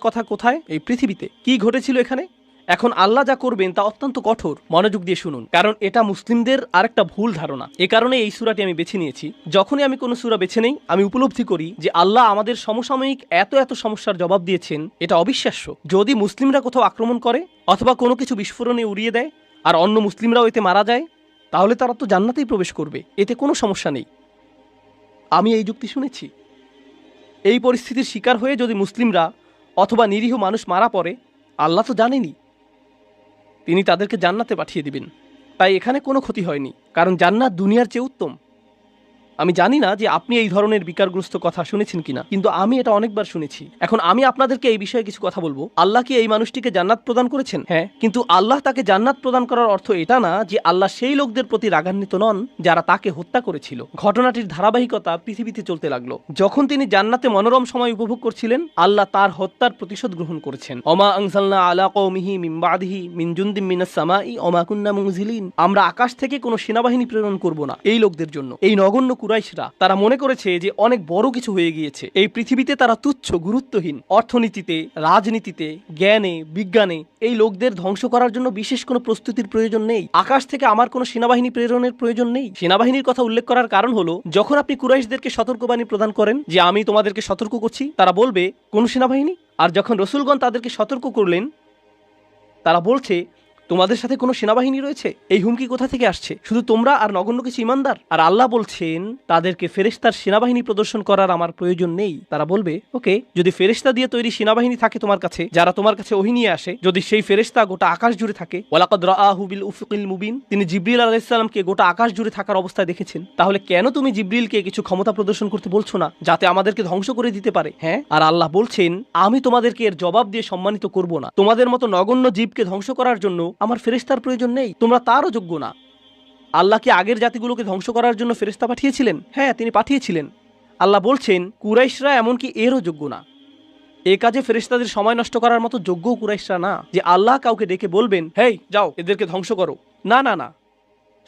কথা কোথায়? এই পৃথিবীতে। কি ঘটেছিল এখানে? এখন আল্লাহ যা করবেন তা অত্যন্ত কঠোর। মনোযোগ দিয়ে শুনুন, কারণ এটা মুসলিমদের আরেকটা ভুল ধারণা। এ কারণে এই সূরাটি আমি বেছে নিয়েছি। যখনই আমি কোনো সূরা বেছে নেই আমি উপলব্ধি করি যে আল্লাহ আমাদের সমসাময়িক এত এত সমস্যার জবাব দিয়েছেন, এটা অবিশ্বাস্য। যদি মুসলিমরা কোথাও আক্রমণ করে অথবা কোনো কিছু বিস্ফোরণে উড়িয়ে দেয় আর অন্য মুসলিমরাও এতে মারা যায়, তাহলে তারা তো জান্নাতেই প্রবেশ করবে, এতে কোনো সমস্যা নেই। আমি এই যুক্তি শুনেছি। এই পরিস্থিতির শিকার হয়ে যদি মুসলিমরা অথবা নিরীহ মানুষ মারা পড়ে, আল্লাহ তো জানেনই তিনি তাদেরকে জান্নাতে পাঠিয়ে দিবেন। তাই এখানে কোনো ক্ষতি হয়নি, কারণ জান্নাত দুনিয়ার চেয়ে উত্তম। আমি জানি না যে আপনি এই ধরনের বিকারগ্রস্ত কথা শুনেছেন কিনা, কিন্তু আমি এটা অনেকবার শুনেছি। এখন আমি আপনাদেরকে এই বিষয়ে কিছু কথা বলবো। আল্লাহ কি এই মানুষটিকে জান্নাত প্রদান করেছেন? হ্যাঁ, কিন্তু আল্লাহ তাকে জান্নাত প্রদান করার অর্থ এটা না যে আল্লাহ সেই লোকদের প্রতি রাগান্বিত নন যারা তাকে হত্যা করেছিল। ঘটনাটির ধারাবাহিকতা পৃথিবীতে চলতে লাগলো। যখন তিনি জান্নাতে মনোরম সময় উপভোগ করছিলেন, আল্লাহ তার হত্যার প্রতিশোধ গ্রহণ করেছেন। ওমা আনজালনা আলা কওমিহি মিন বাদিহি মিন জুনদিম মিনাস সামাই ওমা কুন্না মুনজিলিন, আমরা আকাশ থেকে কোনো সেনাবাহিনী প্রেরণ করব না এই লোকদের জন্য। এই নগণ্য কুরাইশরা তারা মনে করেছে যে অনেক বড় কিছু হয়ে গিয়েছে। এই পৃথিবীতে তারা তুচ্ছ, গুরুত্বহীন। অর্থনীতিতে, রাজনীতিতে, জ্ঞানে, বিজ্ঞানে এই লোকদের ধ্বংস করার জন্য বিশেষ কোনো প্রস্তুতির প্রয়োজন নেই। আকাশ থেকে আমার কোনো সেনাবাহিনী প্রেরণের প্রয়োজন নেই। সেনাবাহিনীর কথা উল্লেখ করার কারণ হলো, যখন আপনি কুরাইশদেরকে সতর্কবাণী প্রদান করেন যে আমি তোমাদেরকে সতর্ক করছি, তারা বলবে কোন সেনাবাহিনী? আর যখন রসুলগণ তাদেরকে সতর্ক করলেন, তারা বলছে তোমাদের সাথে কোনো সেনাবাহিনী রয়েছে। এই হুমকি কোথা থেকে আসছে? শুধু তোমরা আর নগণ্য কিছু ঈমানদার? আর আল্লাহ বলছেন তাদেরকে ফেরেশতার সেনাবাহিনী প্রদর্শন করার আমার প্রয়োজন নেই। তারা বলবে ওকে, যদি ফেরেশতা দিয়ে তৈরি সেনাবাহিনী থাকে তোমার কাছে, যারা তোমার কাছে ওহী নিয়ে আসে, যদি সেই ফেরেশতা গোটা আকাশ জুড়ে থাকে, ওয়ালাকাদ রাআহু বিল উফুকিল মুবিন, তিনি জিবরিল আলাইহিস সালামকে গোটা আকাশ জুড়ে থাকার অবস্থায় দেখেছেন, তাহলে কেন তুমি জিবরিলকে কিছু ক্ষমতা প্রদর্শন করতে বলছো না যাতে আমাদেরকে ধ্বংস করে দিতে পারে? হ্যাঁ, আর আল্লাহ বলছেন আমি তোমাদেরকে এর জবাব দিয়ে সম্মানিত করব না। তোমাদের মতো নগণ্য জীবকে ধ্বংস করার জন্য আমার ফেরেশতার প্রয়োজন নেই, তোমরা তারও যোগ্য না। আল্লাহ কি আগের জাতিগুলোকে ধ্বংস করার জন্য ফেরেশতা পাঠিয়েছিলেন? হ্যাঁ, তিনি পাঠিয়েছিলেন। আল্লাহ বলছেন কুরাইশরা এমনকি এরও যোগ্য না। এ কাজে ফেরেশতাদের সময় নষ্ট করার মতো যোগ্য কুরাইশরা না যে আল্লাহ কাউকে ডেকে বলবেন হেই যাও এদেরকে ধ্বংস করো। না না না,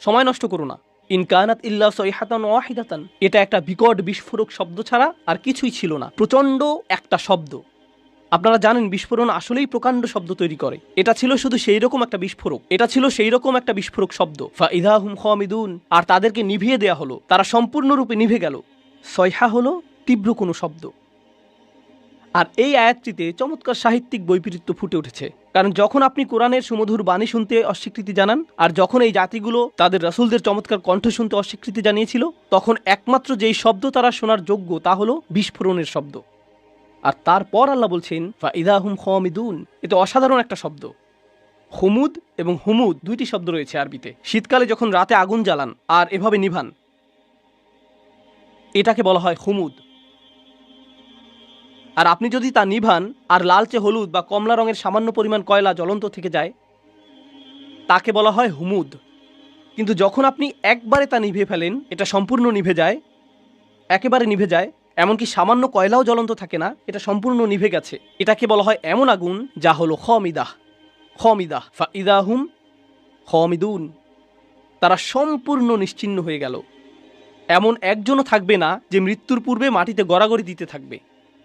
সময় নষ্ট করো না। ইন কানাত ইল্লা সাইহাতান ওয়াহিদাতান, এটা একটা বিকট বিস্ফোরক শব্দ ছাড়া আর কিছুই ছিল না। প্রচণ্ড একটা শব্দ। আপনারা জানেন বিস্ফোরণ আসলেই প্রকাণ্ড শব্দ তৈরি করে। এটা ছিল শুধু সেই রকম একটা বিস্ফোরক, এটা ছিল সেই রকম একটা বিস্ফোরক শব্দ। ফাইদা হুম খামিদুন, আর তাদেরকে নিভিয়ে দেয়া হলো, তারা সম্পূর্ণরূপে নিভে গেল। সয়হা হলো তীব্র কোনো শব্দ। আর এই আয়াতটিতে চমৎকার সাহিত্যিক বৈপরীত্য ফুটে উঠেছে। কারণ যখন আপনি কোরআনের সুমধুর বাণী শুনতে অস্বীকৃতি জানান, আর যখন এই জাতিগুলো তাদের রাসূলদের চমৎকার কণ্ঠ শুনতে অস্বীকৃতি জানিয়েছিল, তখন একমাত্র যেই শব্দ তারা শোনার যোগ্য তা হলো বিস্ফোরণের শব্দ। আর তারপর আল্লাহ বলছেন ফাইদা হুম খামিদুন, এটা অসাধারণ একটা শব্দ। হুমুদ এবং হুমুদ দুইটি শব্দ রয়েছে আরবিতে। শীতকালে যখন রাতে আগুন জ্বালান আর এভাবে নিভান, এটাকে বলা হয় হুমুদ। আর আপনি যদি তা নিভান আর লালচে হলুদ বা কমলা রঙের সামান্য পরিমাণ কয়লা জ্বলন্ত থেকে যায়, তাকে বলা হয় হুমুদ। কিন্তু যখন আপনি একবারে তা নিভে ফেলেন, এটা সম্পূর্ণ নিভে যায়, একেবারে নিভে যায়, এমনকি সামান্য কয়লাও জ্বলন্ত থাকে না, এটা সম্পূর্ণ নিভে গেছে, এটাকে বলা হয় এমন আগুন যা হলো খমিদাহ। খমিদাহ ফাইদাহুম খমিদুন, তারা সম্পূর্ণ নিশ্চিহ্ন হয়ে গেল। এমন একজনও থাকবে না যে মৃত্যুর পূর্বে মাটিতে গড়াগড়ি দিতে থাকবে,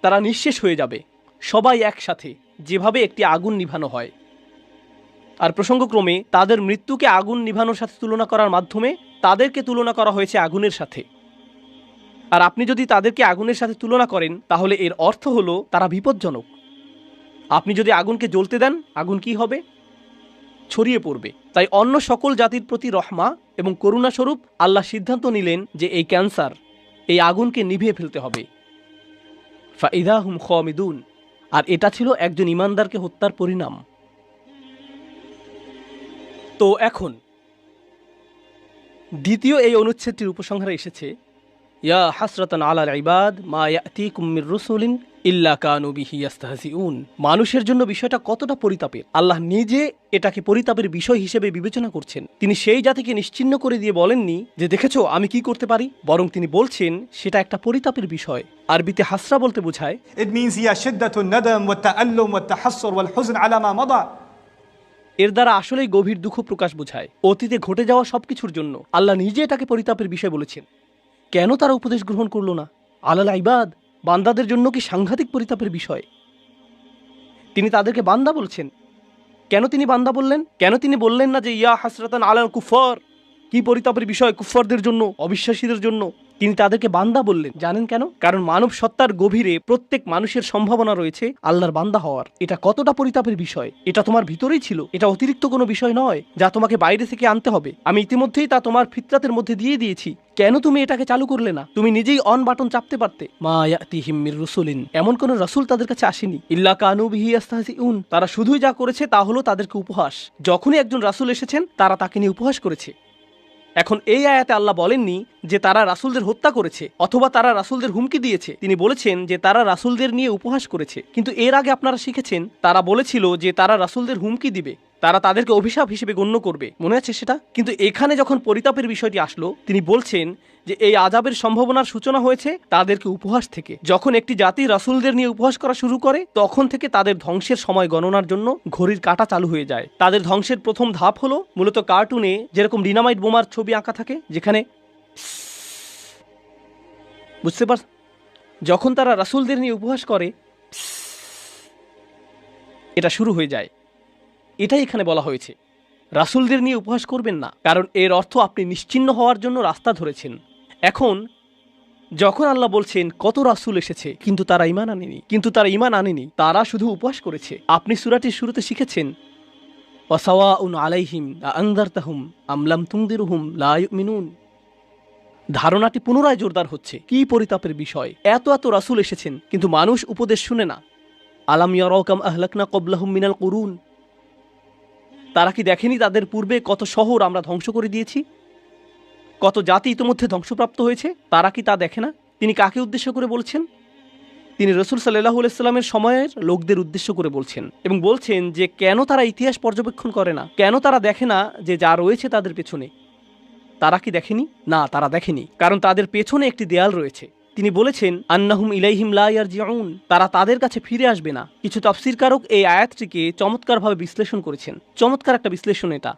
তারা নিঃশেষ হয়ে যাবে, সবাই একসাথে, যেভাবে একটি আগুন নিভানো হয়। আর প্রসঙ্গক্রমে তাদের মৃত্যুকে আগুন নিভানোর সাথে তুলনা করার মাধ্যমে তাদেরকে তুলনা করা হয়েছে আগুনের সাথে। আর আপনি যদি তাদেরকে আগুনের সাথে তুলনা করেন, তাহলে এর অর্থ হলো তারা বিপজ্জনক। আপনি যদি আগুনকে জ্বলতে দেন, আগুন কি হবে? ছড়িয়ে পড়বে। তাই অন্য সকল জাতির প্রতি রহমা এবং করুণাস্বরূপ আল্লাহ সিদ্ধান্ত নিলেন যে এই ক্যান্সার, এই আগুনকে নিভিয়ে ফেলতে হবে। ফাইদাহুম খামিদুন। আর এটা ছিল একজন ইমানদারকে হত্যার পরিণাম। তো এখন দ্বিতীয় এই অনুচ্ছেদটির উপসংহারে এসেছে, ইয়া হাসরাতান আলাল ইবাদ মা ইয়াতিকুম মির রাসূলিন ইল্লা কানু বিহি ইস্তাহজিউন। মানুষের জন্য বিষয়টা কতটা পরিতাপের। আল্লাহ নিজে এটাকে পরিতাপের বিষয় হিসেবে বিবেচনা করছেন। তিনি সেই জাতিকে নিশ্চিহ্ন করে দিয়ে বলেননি যে দেখেছো আমি কি করতে পারি, বরং তিনি বলছেন সেটা একটা পরিতাপের বিষয়। আরবিতে হাসরা বলতে বোঝায় It means هي شدة الندم والتألم والتحسر والحزن على ما مضى. এর দ্বারা আসলেই গভীর দুঃখ প্রকাশ বোঝায়। অতীতে ঘটে যাওয়া সবকিছুর জন্য আল্লাহ নিজে এটাকে পরিতাপের বিষয় বলেছেন। কেন তারা উপদেশ গ্রহণ করল না? আলাল ইবাদ, বান্দাদের জন্য কি সাংঘাতিক পরিতাপের বিষয়। তিনি তাদেরকে বান্দা বলছেন। কেন তিনি বান্দা বললেন? কেন তিনি বললেন না যে ইয়া হাসরাতান আলাল কুফার? কি পরিতাপের বিষয় কুফফারদের জন্য, অবিশ্বাসীদের জন্য। তিনি তাদেরকে বান্দা বললেন। জানেন কেন? কারণ মানব সত্তার গভীরে প্রত্যেক মানুষের সম্ভাবনা রয়েছে আল্লাহর বান্দা হওয়ার। এটা কতটা পরিতাপের বিষয়। এটা তোমার ভিতরেই ছিল, এটা অতিরিক্ত কোনো বিষয় নয় যা তোমাকে বাইরে থেকে আনতে হবে। আমি ইতিমধ্যেই তা তোমার ফিতরাতের মধ্যে দিয়ে দিয়েছি। কেন তুমি এটাকে চালু করলে না? তুমি নিজেই অন বাটন চাপতে পারতে। মা ইয়াতিহিম মির রাসূলিন, এমন কোন রাসূল তাদের কাছে আসেনি। ইল্লা কানু বিহি ইস্তাহজিউন, তারা শুধুই যা করেছে তা হলো তাদেরকে উপহাস। যখনই একজন রাসূল এসেছেন তারা তাকে নিয়ে উপহাস করেছে। এখন এই আয়াতে আল্লাহ বলেননি যে তারা রাসূলদের হত্যা করেছে অথবা তারা রাসূলদের হুমকি দিয়েছে। তিনি বলেছেন যে তারা রাসূলদের নিয়ে উপহাস করেছে। কিন্তু এর আগে আপনারা শিখেছেন তারা বলেছিল যে তারা রাসূলদের হুমকি দিবে, তারা তাদেরকে অভিশাপ হিসেবে গণ্য করবে। মনে আছে সেটা? কিন্তু এখানে যখন পরিতাপের বিষয়টি আসলো, তিনি বলছেন যে এই আযাবের সম্ভাবনার সূচনা হয়েছে তাদেরকে উপহাস থেকে। যখন একটি জাতি রাসূলদের নিয়ে উপহাস করা শুরু করে, তখন থেকে তাদের ধ্বংসের সময় গণনার জন্য ঘড়ির কাঁটা চালু হয়ে যায়। তাদের ধ্বংসের প্রথম ধাপ হলো মূলত কার্টুনে যেরকম ডিনামাইট বোমার ছবি আঁকা থাকে, যেখানে বুঝতে পার, যখন তারা রাসূলদের নিয়ে উপহাস করে এটা শুরু হয়ে যায়। এটাই এখানে বলা হয়েছে, রাসূলদের নিয়ে উপহাস করবেন না, কারণ এর অর্থ আপনি নিশ্চিহ্ন হওয়ার জন্য রাস্তা ধরেছেন। এখন যখন আল্লাহ বলছেন কত রাসূল এসেছে কিন্তু তারা ঈমান আনেনি, তারা শুধু উপহাস করেছে। আপনি সূরাটির শুরুতে শিখেছেন ওয়াসাওয়াউন আলাইহিম আনযারতাহুম আম লাম তুনদিরহুম লা ইউমিনুন। ধারণাটি পুনরায় জোরদার হচ্ছে। কি পরিতাপের বিষয়। এত রাসূল এসেছেন কিন্তু মানুষ উপদেশ শুনে না। আলাম ইয়ারাউ কাম আহলাকনা ক্বাবলাহুম মিনাল কুরুন, তারা কি দেখেনি তাদের পূর্বে কত শহর আমরা ধ্বংস করে দিয়েছি, কত জাতি ইতিমধ্যে ধ্বংসপ্রাপ্ত হয়েছে। তারা কি তা দেখে না? তিনি কাকে উদ্দেশ্য করে বলছেন? তিনি রাসূল সাল্লাল্লাহু আলাইহি সাল্লামের সময়ের লোকদের উদ্দেশ্য করে বলছেন এবং বলছেন যে কেন তারা ইতিহাস পর্যবেক্ষণ করে না, কেন তারা দেখে না যে যা রয়েছে তাদের পেছনে। তারা কি দেখেনি? না, তারা দেখেনি, কারণ তাদের পেছনে একটি দেয়াল রয়েছে। তিনি বলেছেন আন্নাহুম ইলাইহিম লা ইয়ারজিউন, তারা তাদের কাছে ফিরে আসবে না। কিছু তাফসীরকারক এই আয়াতটিকে চমৎকারভাবে বিশ্লেষণ করেছেন। চমৎকার একটা বিশ্লেষণ এটা।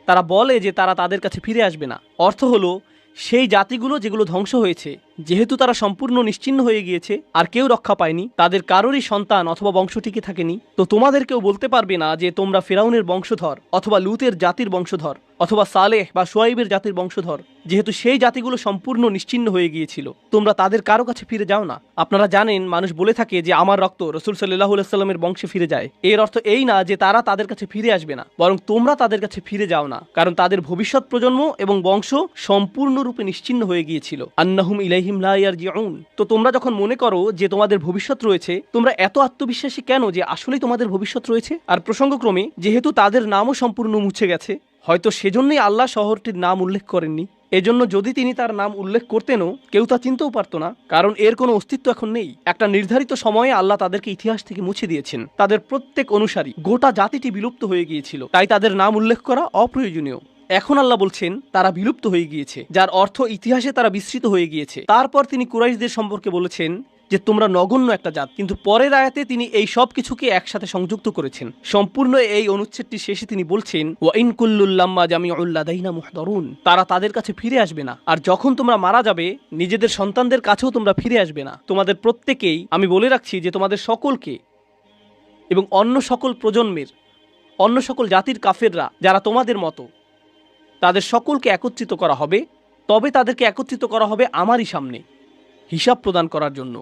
তারা বলে যে তারা তাদের কাছে ফিরে আসবে না। অর্থ হলো সেই জাতিগুলো যেগুলো ধ্বংস হয়েছে, যেহেতু তারা সম্পূর্ণ নিশ্চিহ্ন হয়ে গিয়েছে আর কেউ রক্ষা পায়নি, তাদের কারোরই সন্তান অথবা বংশ টিকে থাকেনি, তো তোমাদের কেউ বলতে পারবে না যে তোমরা ফিরাউনের বংশধর অথবা লুতের জাতির বংশধর অথবা সালেহ বা শুয়াইবের জাতির বংশধর। যেহেতু সেই জাতিগুলো সম্পূর্ণ নিশ্চিহ্ন হয়ে গিয়েছিল, তোমরা তাদের কারো কাছে ফিরে যাও না। আপনারা জানেন মানুষ বলে থাকে যে আমার রক্ত রাসূল সাল্লাল্লাহু আলাইহি সাল্লামের বংশে ফিরে যায়। এর অর্থ এই না যে তারা তাদের কাছে ফিরে আসবে না, বরং তোমরা তাদের কাছে ফিরে যাও না, কারণ তাদের ভবিষ্যৎ প্রজন্ম এবং বংশ সম্পূর্ণরূপে নিশ্চিহ্ন হয়ে গিয়েছিল। আন্নাহুম ইলাইহিম লা ইয়ারজিউন। তো তোমরা যখন মনে করো যে তোমাদের ভবিষ্যৎ রয়েছে, তোমরা এত আত্মবিশ্বাসী কেন যে আসলেই তোমাদের ভবিষ্যৎ রয়েছে? আর প্রসঙ্গক্রমে যেহেতু তাদের নামও সম্পূর্ণ মুছে গেছে, হয়তো সেজন্যই আল্লাহ শহরটির নাম উল্লেখ করেননি। এজন্য যদি তিনি তার নাম উল্লেখ করতেনও কেউ তা চিনতেও পারত না, কারণ এর কোনো অস্তিত্ব এখন নেই। একটা নির্ধারিত সময়ে আল্লাহ তাদেরকে ইতিহাস থেকে মুছে দিয়েছেন। তাদের প্রত্যেক অনুসারী, গোটা জাতিটি বিলুপ্ত হয়ে গিয়েছিল, তাই তাদের নাম উল্লেখ করা অপ্রয়োজনীয়। এখন আল্লাহ বলছেন তারা বিলুপ্ত হয়ে গিয়েছে, যার অর্থ ইতিহাসে তারা বিস্মৃত হয়ে গিয়েছে। তারপর তিনি কুরাইশদের সম্পর্কে বলেছেন যে তোমরা নগণ্য একটা জাত, কিন্তু পরের আয়াতে তিনি এই সব কিছুকে একসাথে সংযুক্ত করেছেন। সম্পূর্ণ এই অনুচ্ছেদটি শেষে তিনি বলছেন ওয়া ইন কুল্লুল লাম্মা জামিউল লাদাইনা মুহদারুন, তারা তাদের কাছে ফিরে আসবে না। আর যখন তোমরা মারা যাবে নিজেদের সন্তানদের কাছেও তোমরা ফিরে আসবে না। তোমাদের প্রত্যেকেই, আমি বলে রাখছি যে তোমাদের সকলকে এবং অন্য সকল প্রজন্মের, অন্য সকল জাতির কাফেররা যারা তোমাদের মতো, তাদের সকলকে একত্রিত করা হবে। তবে তাদেরকে একত্রিত করা হবে আমারই সামনে হিসাব প্রদান করার জন্য,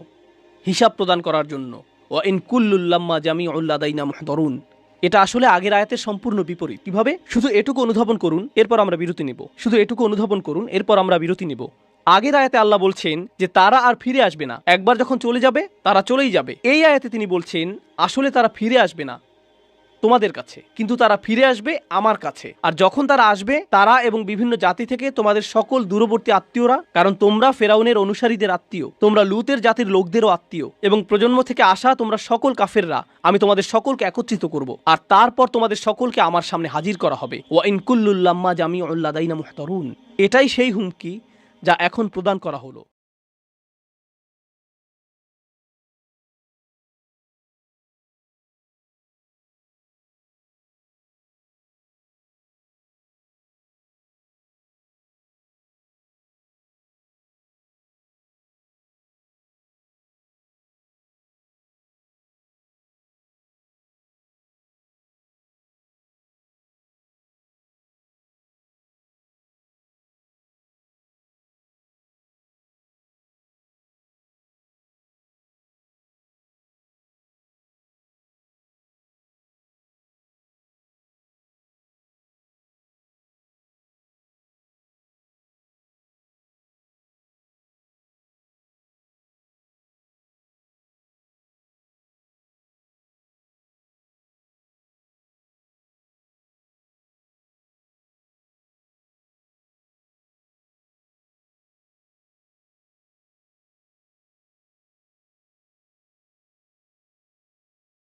হিসাব প্রদান করার জন্য। ওয়া ইন কুল্লুল লাম্মা জামিউল লাদাইনা মুহদারুন, এটা আসলে আগের আয়াতের সম্পূর্ণ বিপরীত। কিভাবে? শুধু এটুকু অনুধাবন করুন, এরপর আমরা বিরতি নেব। শুধু এটুকু অনুধাবন করুন, এরপর আমরা বিরতি নেব। আগের আয়াতে আল্লাহ বলছেন যে তারা আর ফিরে আসবে না, একবার যখন চলে যাবে তারা চলেই যাবে। এই আয়াতে তিনি বলছেন আসলে তারা ফিরে আসবে না তোমাদের কাছে, কিন্তু তারা ফিরে আসবে আমার কাছে। আর যখন তারা আসবে, তারা এবং বিভিন্ন জাতি থেকে তোমাদের সকল দূরবর্তী আত্মীয়রা, কারণ তোমরা ফেরাউনের অনুসারীদের আত্মীয়, তোমরা লুতের জাতির লোকদেরও আত্মীয়, এবং প্রজন্ম থেকে আসা তোমরা সকল কাফেররা, আমি তোমাদের সকলকে একত্রিত করব। আর তারপর তোমাদের সকলকে আমার সামনে হাজির করা হবে। ওয়া ইন কুল্লুল লাম্মা জামিউল লাদাইনা মুহদারুন, এটাই সেই হুমকি যা এখন প্রদান করা হলো।